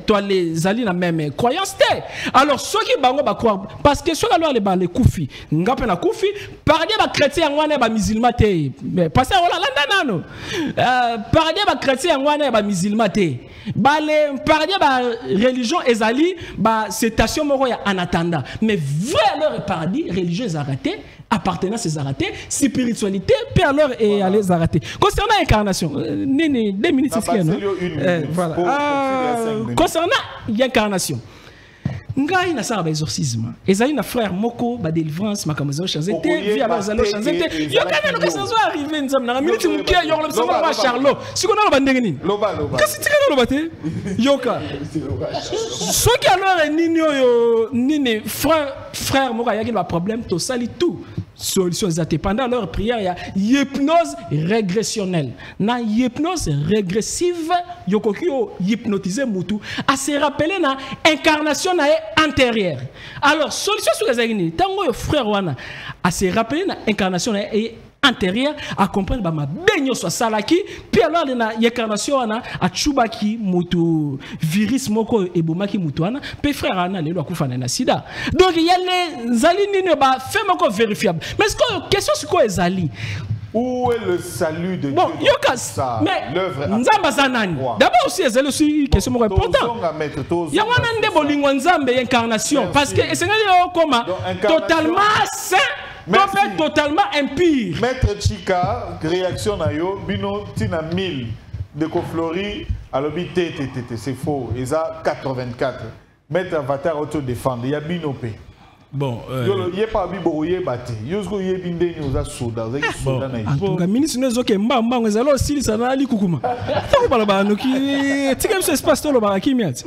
toi les ali na même croyance té. Alors ceux qui bango ba croire parce que ceux alors les ba les koufi ngape na koufi parler ba chrétien ngwana ba musulman té. Mais parce que on landa nano. Parler ba chrétien ngwana ba musulman té. Ba les parler ba religion ezali ba citation moko ya en attendant. Mais vrai leur paradis, religieux arrêté, appartenance est arrêté, spiritualité, puis alors et aller arrêter. Concernant l'incarnation, 2 minutes c'est ce qu'il y a. Voilà. Concernant l'incarnation, ngai na sala ba exorcisme. Ezali na frère moko ba délivrance makamozo chanzete, vi alors zalo chanzete. Yo kana no sanzo arriver nzam na minute mukia yo lo soma ba Charlot. Siko na ba ndenge nini? Loba. Kasi tika na loba te? Yoka. Soki alors nini yo nini frère moko yaki ba problème to sali tout. Solution exacte. Pendant leur prière, il y a hypnose régressionnelle. Na hypnose régressive, yokokyo hypnotiser mutu, à se rappeler na incarnation na antérieure. Alors solution sur les agni, tango yo frère wana, à se rappeler na incarnation na antérieure, à comprendre ba ma benyo so salaki, puis alors na incarnation wana a chubaki mutu virus moko ebomaki mutu wana, puis frère ana le akufa na sida. Donc il y a les zalini ne ba fait moko vérifiable. Mais ce que question sur quoi ezali? Où est le salut de Dieu? Bon, yokas, mais Nzamba zanani. D'abord aussi ezali aussi question moko important. Ya wana nde bolingo Nzambe incarnation parce que esengeli comme totalement saint. Totalement impire. Maître Chika, réaction na yo, bino tina 1000 de Koflori, alors c'est faux, ils ont 84. Maître Avatar auto-défendre, il y a bino pe. Bon, il n'y a pas biboye bate. Yosko ye binde nous a soda, vous avez soda na yo. Donc ministre nous oke mbamba ngezalo aussi ça na ali kukuma. Tako bala ba no ki tika se espace to lo ba kimiat.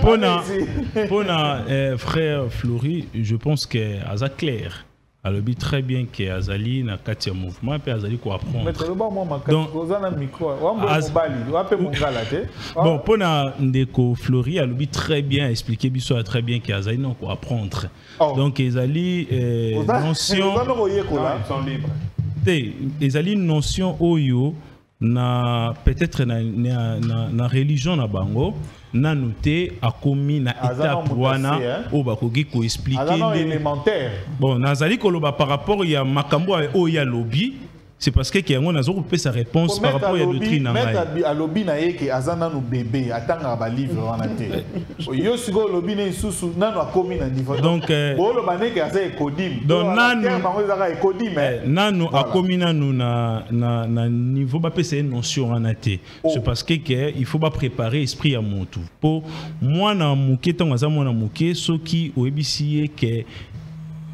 Pona frère Flori, je pense que aza clair. Alors, il très bien que Azali n'a qu'à tirer mouvement, puis Azali quoi apprendre. Donc, bon, pour Ndeko Flori, alors très bien expliqué, Bissot très bien qu'Azali n'a quoi apprendre. Donc, Azali notion. Azali notion oyo na peut-être na religion na bango. Na noté a commis na étape wana o bakogi ko expliquer élémentaire. Bon nazali koloba par rapport ya makambo o ya lobby, c'est parce que kiango nazo couper sa réponse par rapport ya doctrine ngai. Mettre à lobby na yeke azana no bébé atanga ba livre wana te. Yo sigo lobby na isusu nano a commis na niveau. Donc bo lo baneke asa ekodim. Donc nano a commis nano na niveau ba pese notion wana te. C'est parce que il faut pas préparer esprit à mon tout. Pour moi na muke tonga za mona muke soki o ebisiye ke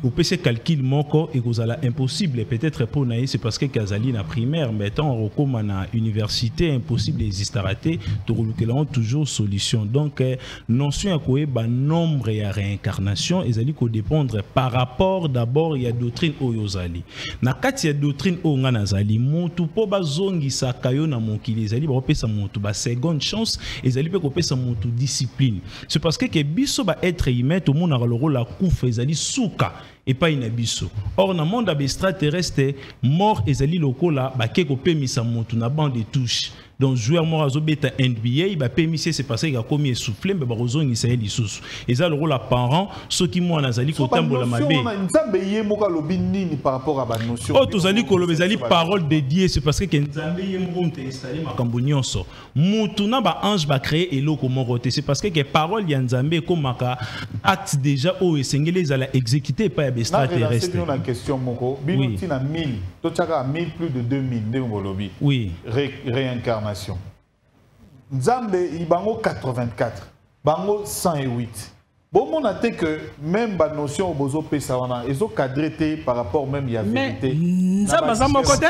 au PC calcul moko et que impossible peut-être pour naï c'est parce que Kazali na primaire mais tant recommande na université impossible existaraté toujours solution donc notion à quoi ba nombre et réincarnation ezali ko dépendre par rapport d'abord il y a doctrine oyozali na kati ya doctrine o ngana zali mutu po bazongi sa kayo na mokili ezali ba pesa mutu ba seconde chance ezali pe ko pesa mutu discipline c'est parce que biso ba être humain tout monde a le rôle la kufa ezali suka et pas une abisso. Or, dans le monde extraterrestre, mort ezali lokola ba keko pemisa mutu na bande de touche. Donc joueur mort azo beta NBA, il va permettre c'est parce qu'il a commis essoufflé mais barozo ni saeli sous. Et ça le rôle à parents ceux qui moi nazali ko tambola mabe. Nzambe ye moka lobi nini par rapport à ba notion. Oh tozali ko lobezali parole dédiée c'est parce que Nzambe ye moko te installer makambo nyonso. Mutu na ba ange ba créer eloko morote c'est parce que parole ya Nzambe ko maka acte déjà o esengeli za la exécuter pas ya extraterrestre. C'est une question moko. Binoti na 1000, to tchaka 1000 plus de 2000 ndenge lobi. Oui. Réincarnation. Nzambe ibango 84, bango 108. Bon, on a dit que même la notion bozo pesawana, ils ont cadré par rapport même à la vérité. Nzamba zama côté.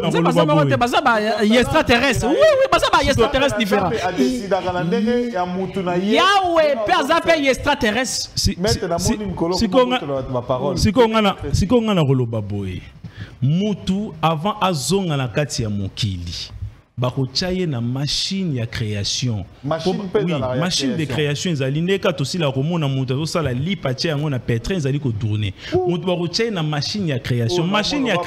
Nzamba zama côté, bazaba extraterrestre. Oui oui, bazaba extraterrestre différent. Yahweh pezape extraterrestre. Si konga na koloba boye. Mutu avant azonga na kati ya mokili. Bakochaye na machine ya création. Machine de création ezali ndeka to sila komona mutu zo sala lipache yango na pétrin ezali ko tourner. Mutu bakochaye na machine ya création. Machine ya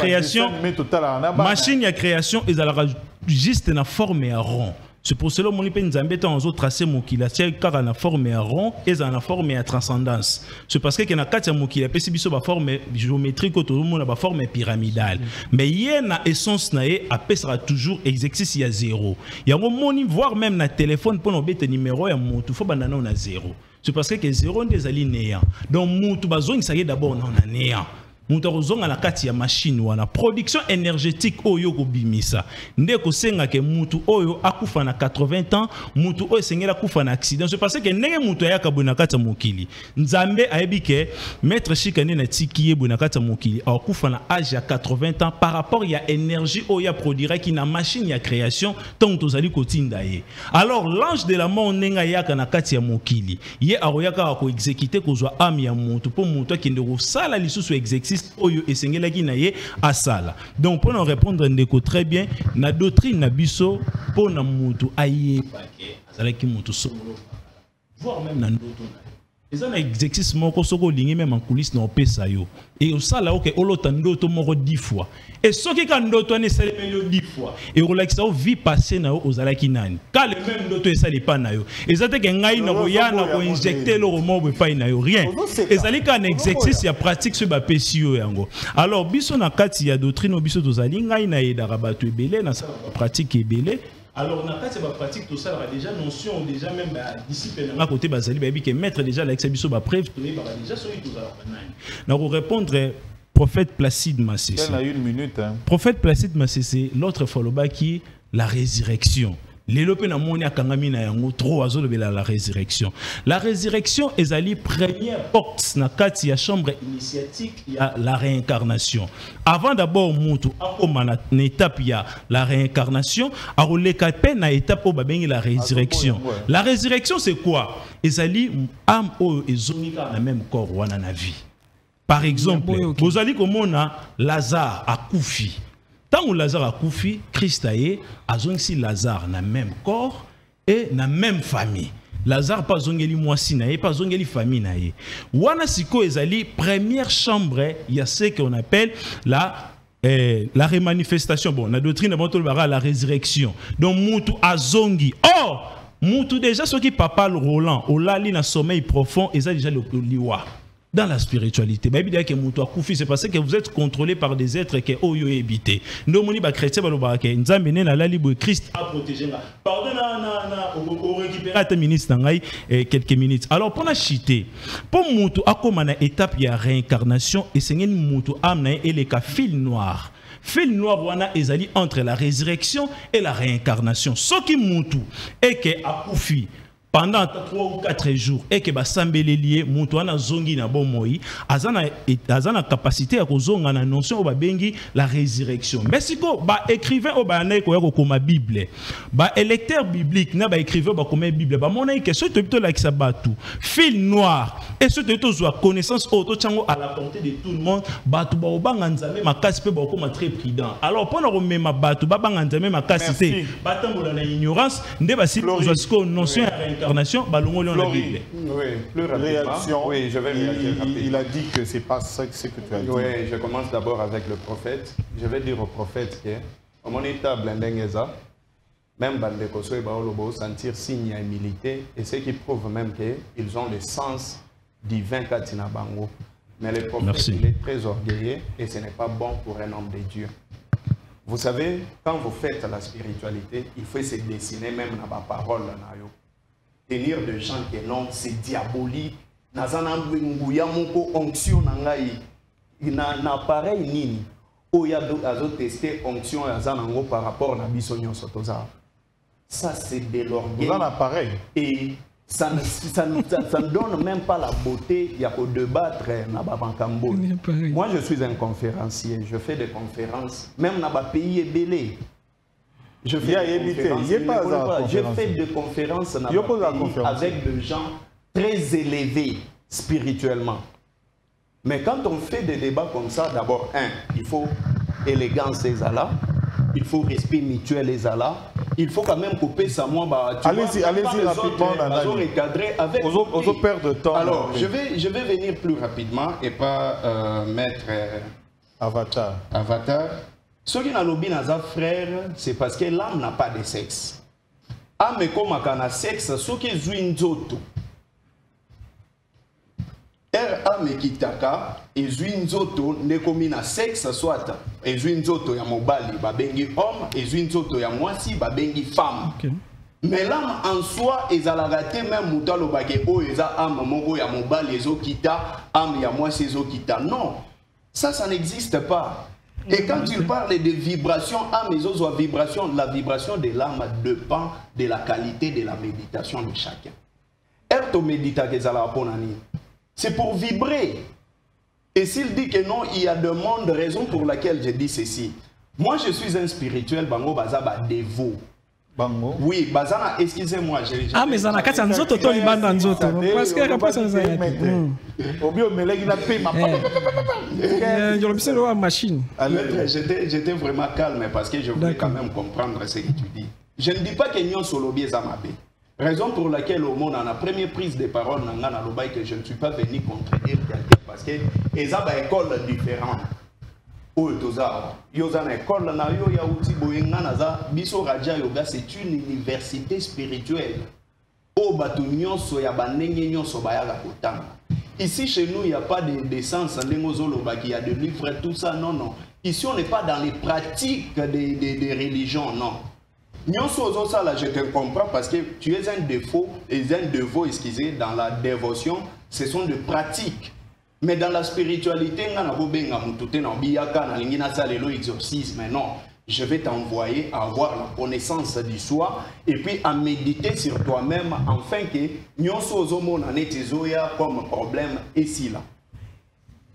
création ezala juste na forme ya rond. C'est pour cela que mon épée nous embête en tracé mokila car en forme à rond et en forme à transcendance. C'est parce que qu'il y a quatre mokila puis c'est une forme géométrique autour de la forme pyramidale. Mais il y a une essence nae après sera toujours exercice il y a zéro. Il y a un moment voir même na téléphone pour nous mettre numéro ya moto faut banana on a zéro. C'est parce que zéro des alinéas. Donc moto bazong ça y est d'abord on a néant. Mutarozonga na kati ya machine wana production énergétique oyo ko bimisa ndeko senga ke mutu oyo akufa na 80 ans mutu oyo sengela kufa na accident c'est parce que ndenge mutu ya kabona kati mokili Nzambe aebike maître Chikane na tiki yebona kati mokili akufa na âge ya 80 ans par rapport ya énergie oyo produira ki na machine ya création tant tozali kotinda ye alors l'ange de la mort nenga yaka na kati ya mokili ye aroyaka ko exécuter ko zwa âme ya mutu po mutu ki ndeko sala lisusu exécuter oyo esengelaki na ye asala donc pour nous répondre ndeko très bien na doctrine na biso pour na mutu ayeba ke azalaki mutu solo voire même na ndoto na eza na exercice moko soko lingi même en coulisses na opesa yo et osala oke olota ndoto moko 10 fois et soki ka ndoto ne salemeli yo 10 fois et relaxa o vie passé na yo ozalaki nani ka le même ndoto esali pa na yo ezate ke ngai na boyana ko injecter le romo pa na yo rien ezali ka na exercice ya pratique sur ba pesi yo yango alors biso na kati ya doctrine biso tozali ngai na yedaka bato ebele na sa pratique ebele. Alors, dans la pratique, tout ça, déjà notion, déjà même disciple à côté, que mettre déjà l'exhibition, preuve, déjà sur tout ça. Donc, répondre, prophète Placide Massé. Il y a une minute. Prophète Placide Massé, c'est l'autre follow-back qui la résurrection. Les lopes na moni akangami na yango trop azolobela la résurrection. La résurrection est la première porte na kati ya chambre initiatique ya la réincarnation. Avant d'abord mutu akoma na étape ya la réincarnation, aroleka pe na étape o babengi la résurrection. La résurrection c'est quoi? Ezali âme o ezomika na même corps wana na vie. Par exemple, bozali komona Lazare akufi. Tant que Lazare a koufi, Christ a zongsi Lazare na même corps et na même famille. Lazare pas zongeli moisi na pas zongeli famille na ye. Wana siko ezali première chambre, il y a ce qu'on appelle la remanifestation. Bon, la doctrine de la résurrection. Donc mutu azongi. Or, mutu déjà ce qui papa Roland, olali na sommeil profond, et ça déjà le liwa. Dans la spiritualité, c'est parce que vous êtes contrôlé par des êtres qui ont habité. Nous, les chrétiens, Christ a protégé. Pardon, on récupère quelques minutes. Alors, pour la chité, pour Moutou, à comme une étape de réincarnation, et c'est une Moutou âme et les cas fil noir. Fil noir wana ezali entre la résurrection et la réincarnation. Ce qui Moutou est que a Koufi. pendant 3 ou 4 jours et que basambelelier mutu wana zongi na bomoi azana capacité à kozonga na notion ba bengi la résurrection. Mais siko ba écrivain o ba na ko koma Bible ba électeur biblique na ba écrivain ba koma Bible ba mona que ce to la kisa batu fil noir et ce to zo connaissance auto chango à la portée de tout le monde batu ba obanga nzambe makasi pe ba koma très prudent. Alors pendant ko mema batu ba banga nzambe makasi te batambola na ignorance nde ba si ko notion à réincarnation ba longo la Bible. Oui, plus rapidement. Oui, je vais il a dit que c'est pas ça que tu as dit. Oui, je commence d'abord avec le prophète. Je vais dire au prophète que au mon état blindengeza même bandeko so ba olobo sentir signe à humilité et ce qui prouve même qu'ils ont le sens divin katina bango. Mais le prophète il est très orgueilleux et ce n'est pas bon pour un homme de Dieu. Vous savez, quand vous faites la spiritualité, il faut se dessiner même dans la parole. Tenir de gens que non, c'est diabolique. Nazana nguya moko onction nangai. Na pareil nini. Oya azo tester onction yazanango par rapport à bisonyon sotoza. Ça c'est de l'orgueil. Vous en avez pareil. Et ça ne donne même pas la beauté, il y a qu'au débattre na babankambo. Moi je suis un conférencier, je fais des conférences, même dans le pays belé. Je fais des conférences avec des gens très élevés spirituellement. Mais quand on fait des débats comme ça, d'abord, il faut élégance les alas, il faut respect mutuel les alas, il faut quand même couper ça. Allez-y rapidement. Aux perdre de temps. Alors, je vais venir plus rapidement et pas mettre Avatar. Ce qui n'a pas frère, c'est parce que l'âme n'a pas de sexe. Âme comme un sexe, ce qui est zuinzoto. Âme qui taka, et zuinzoto ne comme un sexe soit. Et zuinzoto ya mobali, babengi homme, et zuinzoto ya moisi, babengi femme. Okay. Mais l'âme en soi, ils ont raté même moutalo bagé, oh, ils ont âme, mongo ya mobali, ils ont kita, âme ya moisi, ils ont kita. Non, ça n'existe pas. Et quand tu parles de vibration, la vibration de l'âme dépend de la qualité de la méditation de chacun. C'est pour vibrer. Et s'il dit que non, il y a de monde, raison pour laquelle je dis ceci. Moi, je suis un spirituel, bango bazaba dévot. Bango. Oui, bazana, excusez-moi. Ah, mais zana kati nzoto to libanda nzoto. Parce que après ça nous a Obio melegi na pe ma machine. J'étais vraiment calme parce que je voulais quand même comprendre ce que tu dis. Je ne dis pas que Nyon Solobi Zamabe. Raison pour laquelle au monde, en la première prise de parole, que je ne suis pas venu contredire quelqu'un parce que ils ont une école différente. C'est une université spirituelle. Ici chez nous, il n'y a pas de sens, il y a des livres, tout ça, non. Ici, on n'est pas dans les pratiques des religions, non. Je te comprends parce que tu es un défaut, excusez, dans la dévotion, ce sont des pratiques. Mais dans la spiritualité, mais non, je vais t'envoyer à avoir la connaissance du soi et puis à méditer sur toi-même afin que nous soyons comme problème ici là.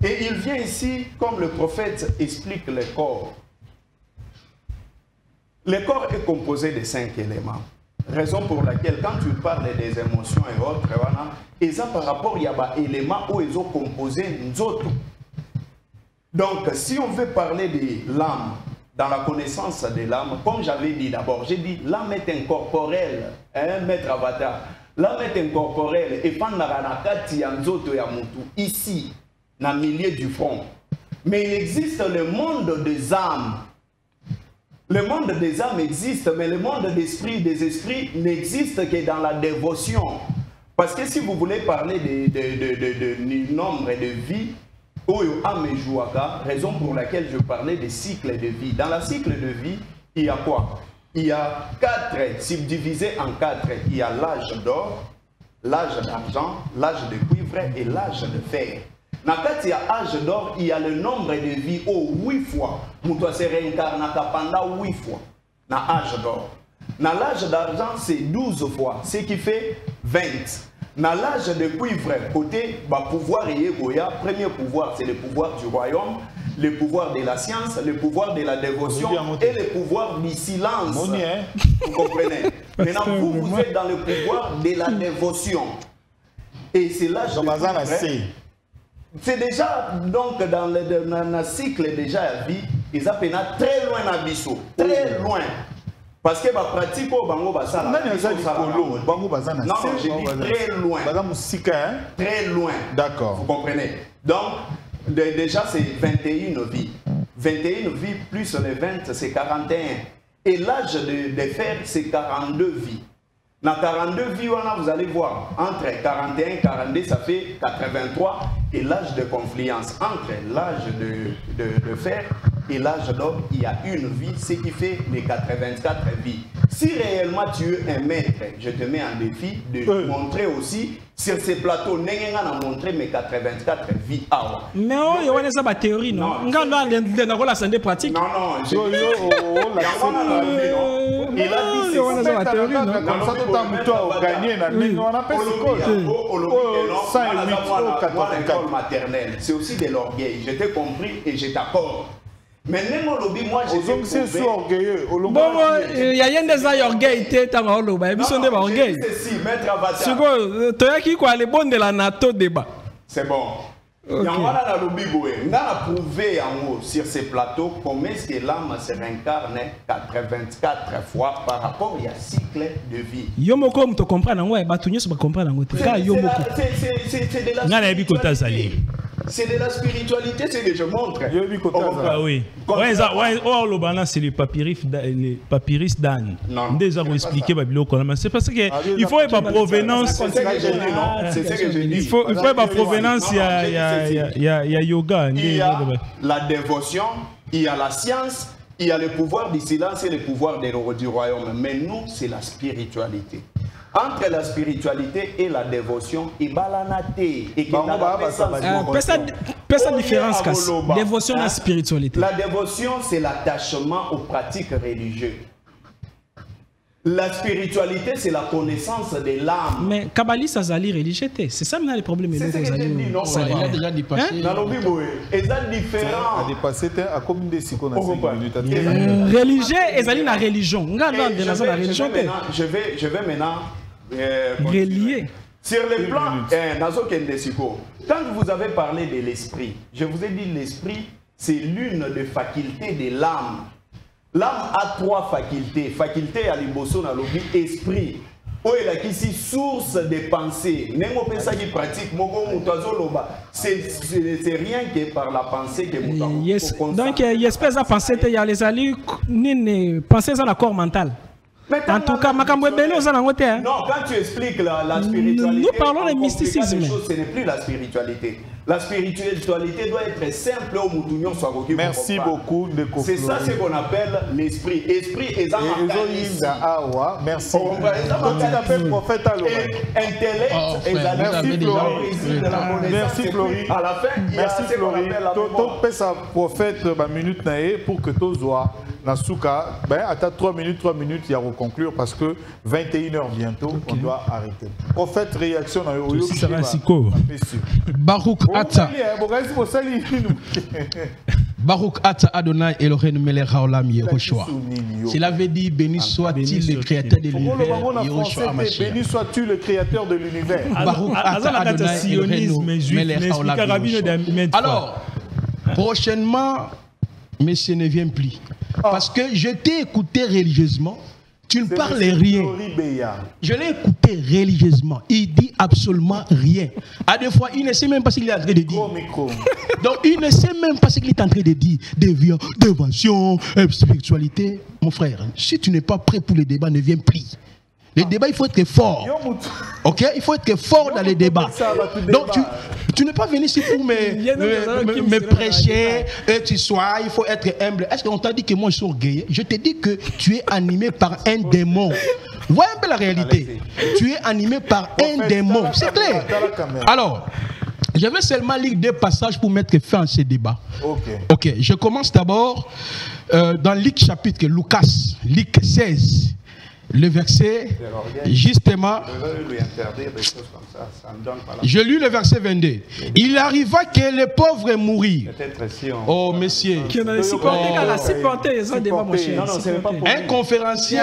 Et il vient ici, comme le prophète explique le corps. Le corps est composé de 5 éléments. Raison pour laquelle, quand tu parles des émotions et autres, et ça par rapport il y a des éléments où ils ont composé nous autres. Donc, si on veut parler de l'âme, dans la connaissance de l'âme, comme j'avais dit d'abord, j'ai dit l'âme est incorporelle, maître avatar. L'âme est incorporelle et ici, dans le milieu du front. Mais il existe le monde des âmes. Le monde des âmes existe, mais le monde des esprits n'existe que dans la dévotion. Parce que si vous voulez parler de nombre de vie, raison pour laquelle je parlais des cycles de vie. Dans le cycle de vie, il y a quoi? Il y a 4, subdivisés en 4. Il y a l'âge d'or, l'âge d'argent, l'âge de cuivre et l'âge de fer. Dans l'âge d'or, il y a le nombre de vies 8 fois. Nous se réincarner pendant 8 fois. Dans l'âge d'or. Dans l'âge d'argent, c'est 12 fois, ce qui fait 20. Dans l'âge de cuivre, côté pouvoir et Goya, premier pouvoir, c'est le pouvoir du royaume, le pouvoir de la science, le pouvoir de la dévotion et le pouvoir du silence. Vous comprenez? Maintenant, vous êtes dans le pouvoir de la dévotion. Et c'est l'âge de cuivre. C'est déjà, donc, dans le cycle déjà à vie, ils appellent très loin à Bissau. Très loin. Parce que la pratique au Bango Bassa, non, j'ai dit très loin. Très loin. D'accord. Vous comprenez? Donc, déjà, c'est 21 vies. 21 vies plus les 20, c'est 41. Et l'âge de fer, c'est 42 vies. Dans 42 vies, vous allez voir, entre 41 et 42, ça fait 83. Et l'âge de confluence, entre l'âge de fer et l'âge d'homme, il y a une vie, ce qui fait les 84 vies. Si réellement tu es un maître, je te mets en défi de montrer aussi sur ces plateaux, nous avons montré mes 84 vies. Mais il y a une théorie, non? Il y a la santé pratique. Non, non, il a dit c'est théorie, non? Comme ça, tout le gagné, on appelle l'école maternelle. C'est aussi de l'orgueil. Je t'ai compris et je t'accorde. Mais même au lobby, moi, j'ai dit orgueilleux. Bon, il y a rien des orgueils, tu es en lobby. Ils sont des orgueils. C'est quoi? Tu as qui quoi? Les bons de la NATO débat. C'est bon. Il y a un lobby, on a prouvé en haut sur ces plateaux comment est-ce que l'âme se réincarne 84 fois par rapport à un cycle de vie. Yomoko, tu comprends? Ouais, Batounius va comprendre. C'est de la spiritualité, c'est que je montre. Oui. C'est le papyrus d'Anne. Déjà, vous expliquez, c'est parce que il faut être provenance. Il faut être provenance, il y a yoga. Il y a la dévotion, il y a la science, il y a le pouvoir du silence et le pouvoir du royaume. Mais nous, c'est la spiritualité. Entre la spiritualité et la dévotion, il y a la différence. Dévotion et la spiritualité. La dévotion, c'est l'attachement aux pratiques religieuses. La spiritualité, c'est la connaissance de l'âme. Mais Kabbalis, ça s'allie religieux. C'est ça maintenant le problème. C'est ce que j'ai dit, non? Ça a déjà dépassé. Dans le Bible, c'est différent. Dépassé à combien de secondes? Religieux, et ça la religion. Je vais maintenant relier. Sur le plan, quand vous avez parlé de l'esprit, je vous ai dit l'esprit, c'est l'une des facultés de l'âme. L'âme a 3 facultés. Faculté à l'imbosso, dans l'oubli, esprit. Où est la ici source des pensées. C'est rien que par la pensée que vous donc, il y a espèce de pensée, il y a les alliés, penser à l'accord mental. En tout cas, non, quand tu expliques la spiritualité, nous parlons de mysticisme. Ce n'est plus la spiritualité. La spiritualité doit être simple au Moutounion soit. Merci beaucoup de c'est ça ce qu'on appelle l'esprit. Esprit est un merci. Prophète intellect merci Flori. À la fin, merci Flori. Tout peut sa prophète minute pour que tous voient. Nasuka, à 3 minutes, il y a à conclure parce que 21h bientôt, on doit arrêter. Prophète, réaction à Yoshi Sarasiko. Baruch Ata. Baruch Ata Adonai Elohim Melech Haolam Yehoshua. Cela veut dire béni soit-il le créateur de l'univers. Yehoshua Mashiach. Béni sois-tu le créateur de l'univers. Baruch Ata Adonai Elohim Melech Haolam Yehoshua. Alors, prochainement, monsieur ne vient plus. Parce que je t'ai écouté religieusement, tu ne parles rien. Je l'ai écouté religieusement, il dit absolument rien. À des fois, il ne sait même pas ce qu'il est en train de dire. Donc, il ne sait même pas ce qu'il est en train de dire. Dévotion, spiritualité. Mon frère, si tu n'es pas prêt pour le débat, ne viens plus. Les débats, il faut être fort. Ok? Il faut être fort dans les débats. Donc, tu n'es pas venu ici pour me prêcher, tu sois, il faut être humble. Est-ce qu'on t'a dit que moi je suis orgueilleux? Je te dis que tu es animé par un démon. Vois un peu la réalité. Tu es animé par un démon. C'est clair. Alors, je vais seulement lire 2 passages pour mettre fin à ce débat. Ok. Je commence d'abord dans Luc chapitre, Lucas 16. le verset, justement, je lis le verset 22. Il arriva que le pauvre mourit. Oh, messieurs. Un conférencier.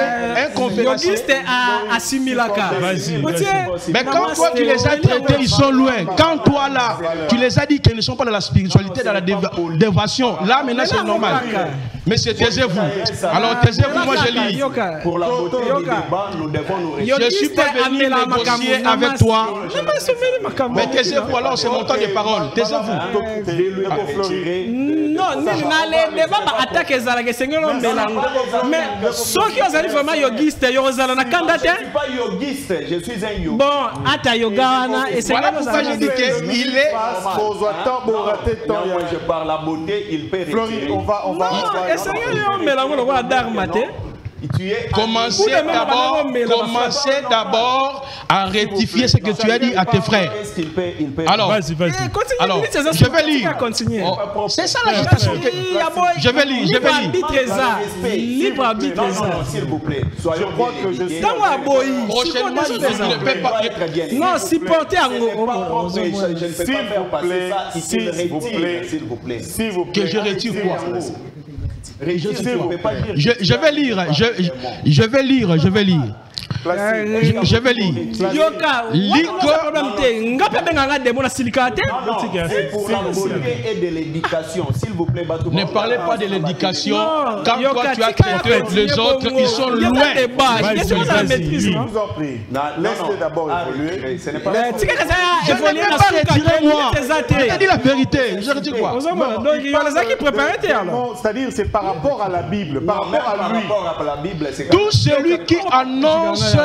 Mais quand toi tu les as traités, ils sont loin. Quand toi là, tu les as dit qu'ils ne sont pas dans la spiritualité, dans la dévotion, là maintenant c'est normal. Mais c'est taisez-vous. Alors taisez-vous, moi je lis. Pour la beauté du débat, nous devons nous réjouir. Je ne suis pas venu négocier avec toi. Mais taisez-vous, alors c'est mon temps de parole. Taisez-vous. Non, n'allez pas attaquer Zalagé, Seigneur. Mais ceux qui ont vraiment yogiste, ils ont un candidat. Je ne suis pas yogiste, je suis un yoga. Bon, Ata Yoga, et c'est voilà pourquoi je dis qu'il est. Je parle la beauté, il peut retirer. Non, et Seigneur, mais là, on va d'armater. Commencez d'abord à rectifier ce que tu as dit à tes frères. Alors, vas-y. Alors, je vais lire. C'est ça l'agitation. Je vais lire. Libre arbitre, s'il vous plaît. Je crois que je suis. Prochainement, je ne peux pas être bien. Non, si porter en gros. Je ne peux pas faire passer ça. S'il vous plaît. Que je retire quoi? Je vais lire. Je vais lire. C'est pour la beauté et de l'éducation, s'il vous plaît. Ne parlez pas de l'éducation. Quand toi tu as traité les autres, ils sont loin. Je vous en prie. Laissez d'abord évoluer. Ce n'est pas. Je ne vais pas retirer moi. Je dis la vérité. Je retire quoi? C'est-à-dire, c'est par rapport à la Bible, par rapport à lui. Tout celui qui annonce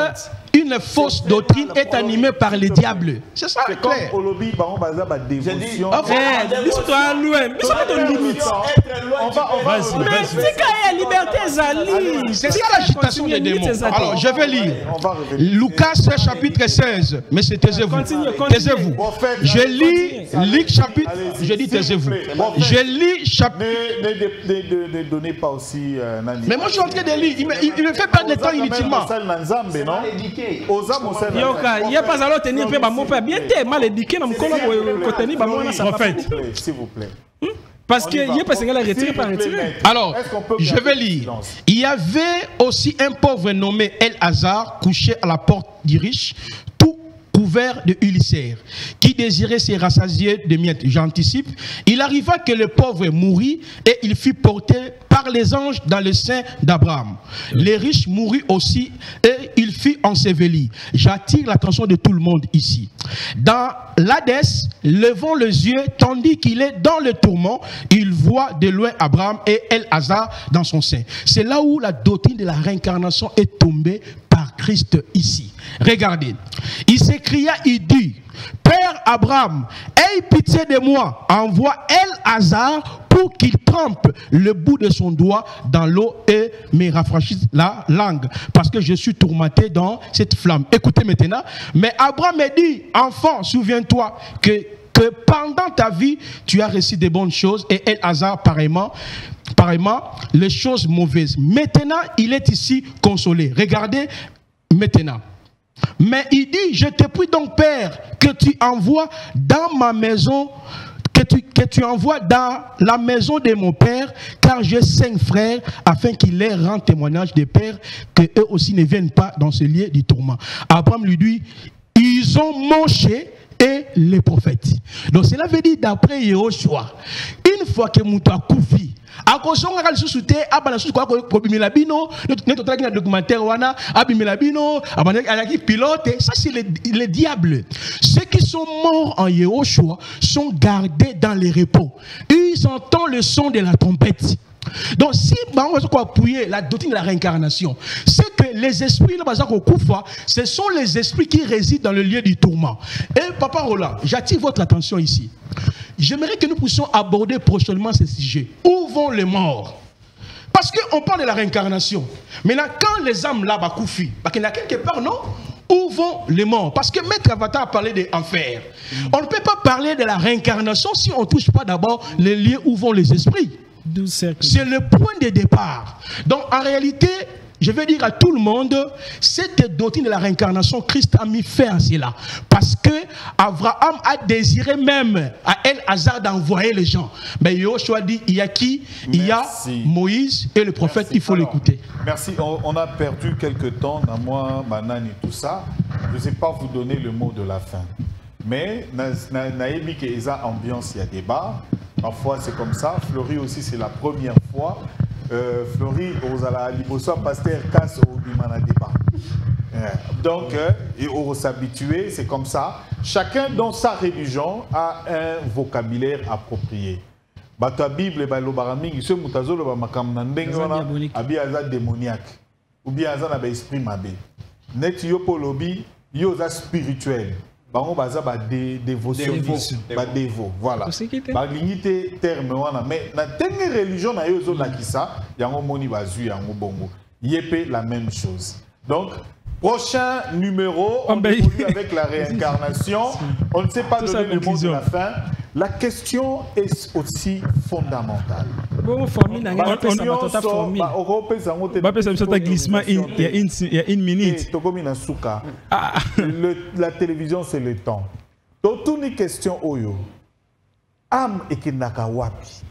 une fausse doctrine est animé par les diables. C'est ça, c'est clair. Dévotion. C'est ça l'agitation des démons. Alors, je vais lire. Lucas chapitre 16. Mais c'est taisez-vous. Taisez-vous. Je lis Luc chapitre. Je dis taisez-vous. Je lis chapitre. Ne donnez pas aussi. Mais moi je suis en train de lire. Il me fait perdre le temps inutilement. S'il vous plaît. Parce qu'il y a pas de retirer par retirer. Alors, je vais lire. Il y avait aussi un pauvre nommé El-Hazar couché à la porte du riche, tout couvert de ulcères, qui désirait se rassasier de miettes. J'anticipe. Il arriva que le pauvre mourut et il fut porté par les anges dans le sein d'Abraham. Les riches mourut aussi et il fut enseveli. J'attire l'attention de tout le monde ici. Dans l'Hadès, levant les yeux, tandis qu'il est dans le tourment, il voit de loin Abraham et El-Hazar dans son sein. C'est là où la doctrine de la réincarnation est tombée par Christ ici. Regardez. Il s'écria, il dit, Père Abraham, aie pitié de moi, envoie El-Hazar pour qu'il trempe le bout de son doigt dans l'eau et me rafraîchisse la langue, parce que je suis tourmenté dans cette flamme. Écoutez maintenant. Mais Abraham me dit, enfant, souviens-toi que pendant ta vie, tu as reçu des bonnes choses et El-Hazar pareillement les choses mauvaises. Maintenant, il est ici consolé. Regardez maintenant. Mais il dit, je te prie donc, Père, que tu envoies dans ma maison, que tu envoies dans la maison de mon père, car j'ai 5 frères, afin qu'il leur rende témoignage des pères, que eux aussi ne viennent pas dans ce lieu du tourment. Abraham lui dit, ils ont Moshé et les prophètes. Donc cela veut dire d'après Yehoshua, une fois que Mouta Koufi, ça c'est les diables. Ceux qui sont morts en Yehoshua sont gardés dans les repos. Ils entendent le son de la trompette. Donc si on va appuyer la doctrine de la réincarnation, c'est que les esprits ce sont les esprits qui résident dans le lieu du tourment. Et Papa Roland, j'attire votre attention ici. J'aimerais que nous puissions aborder prochainement ce sujet. Où vont les morts? Parce qu'on parle de la réincarnation. Maintenant, quand les âmes là-bas coufient, parce qu'il y en a quelque part, non? Où vont les morts? Parce que Maître Avatar a parlé d'enfer. On ne peut pas parler de la réincarnation si on ne touche pas d'abord les lieux où vont les esprits. C'est le point de départ. Donc, en réalité, je veux dire à tout le monde, cette doctrine de la réincarnation, Christ a mis fin à cela. Parce que Abraham a désiré même à El Hazard d'envoyer les gens. Mais Yoshua dit, il y a qui? Il y a Moïse et le prophète, il faut l'écouter. Merci. On a perdu quelques temps, dans moi, Banane et tout ça. Je ne sais pas vous donner le mot de la fin. Mais, naïbi que eza ambiance, il y a débat. Parfois, c'est comme ça. Fleury aussi, c'est la première fois. Fleury, Rosala Liboso, pasteur casse au Bimana débat. Donc, on s'habituer, c'est comme ça. Chacun dans sa religion a un vocabulaire approprié. Bata Bible, ba lobaraming, ce mutazo lo ba makam nandengona, abi aza démoniaque, ou bien aza na ba esprit mabe. Net yo polobi, yo za spirituel. Bango baza ba dévotionniste, ba dévo, voilà. Ba lignité terme wana, mais na tenge religion na yo zo na kisa, yango moni bazu yango bongo. Yépé la même chose. Donc prochain numéro, on évolue avec la réincarnation. On ne sait pas donner le mot de la fin. La question est aussi fondamentale. Bon, il y a une minute. La télévision, c'est le temps. Donc, toutes les questions, âme et kinaka wapi.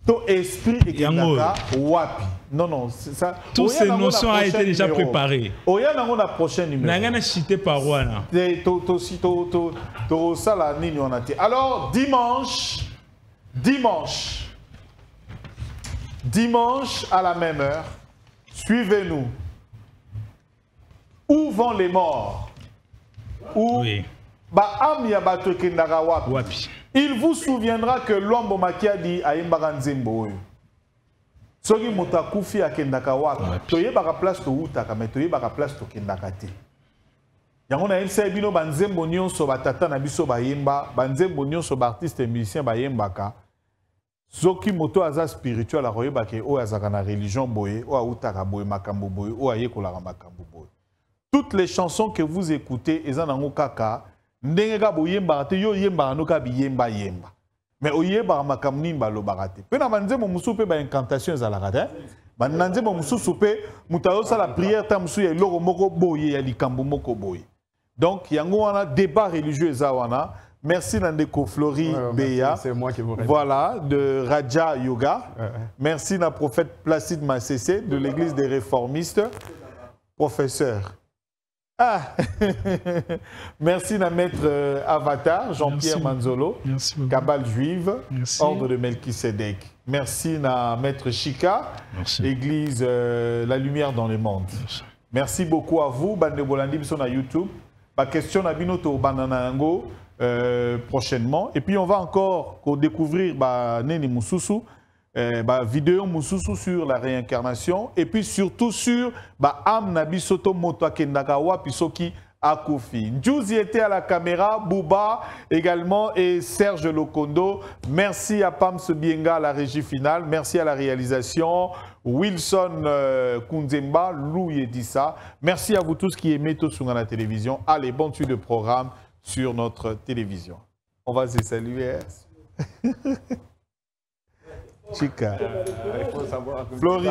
Ton esprit et kinaka wapi. Non, non, c'est ça. Toutes ces notions ont été déjà préparées. Oya nango la prochaine numéro. Nangana cité par wana. Alors dimanche à la même heure, suivez-nous. Où vont les morts? Où il vous souviendra que l'homme makia dit à Imbaranzembo. Soki mutakufi akendaka wapi toyebaka place to utaka mais toyebaka place to kendaka te yango na yebisa bino banzembo nyonso batata na biso bayemba banzembo nyonso baartiste et musicien bayembaka soki moto aza spirituel akoyebaka oyo azaka na religion boye oyo utaka boye makambo boye oyo ayekolaka makambo boye. Toutes les chansons que vous écoutez eza nango kaka ndenge ka boyembaka te yo yembaka no ka biyemba yemba. Mais oye ba makamni ba lo barate. Pe na banze mo musu pe ba incantation za la rate. Ba nanze mo musu pe mutayo sa la prière ta musu ya loro moko boye ya likambo moko boye. Donc yango wana débat religieux za wana. Merci Nandeko Flori Beya. C'est moi qui vous réponds. Voilà de Raja Yoga. Merci na prophète Placide Massessé de l'église des réformistes. Professeur. Ah, merci à maître Avatar, Jean-Pierre Manzolo, Cabale Juive, Ordre de Melchisedec. Merci à maître Chika, Église La Lumière dans le Monde. Merci beaucoup à vous, Bande Bolandi, sur YouTube. Ma question à Binoto Bananango prochainement. Et puis on va encore découvrir Neni Moussousou. Vidéo Moussousou sur la réincarnation et puis surtout sur Am Nabi Soto Moto Kendakawa Pisoki Akoufi. Njouzi était à la caméra, Bouba également et Serge Lokondo. Merci à Pam Sebienga à la régie finale. Merci à la réalisation. Wilson Kunzemba, Lou Yedissa. Merci à vous tous qui aimez tout sur la télévision. Allez, bonne suite de programme sur notre télévision. On va se saluer. Chica. Il faut savoir. Flori.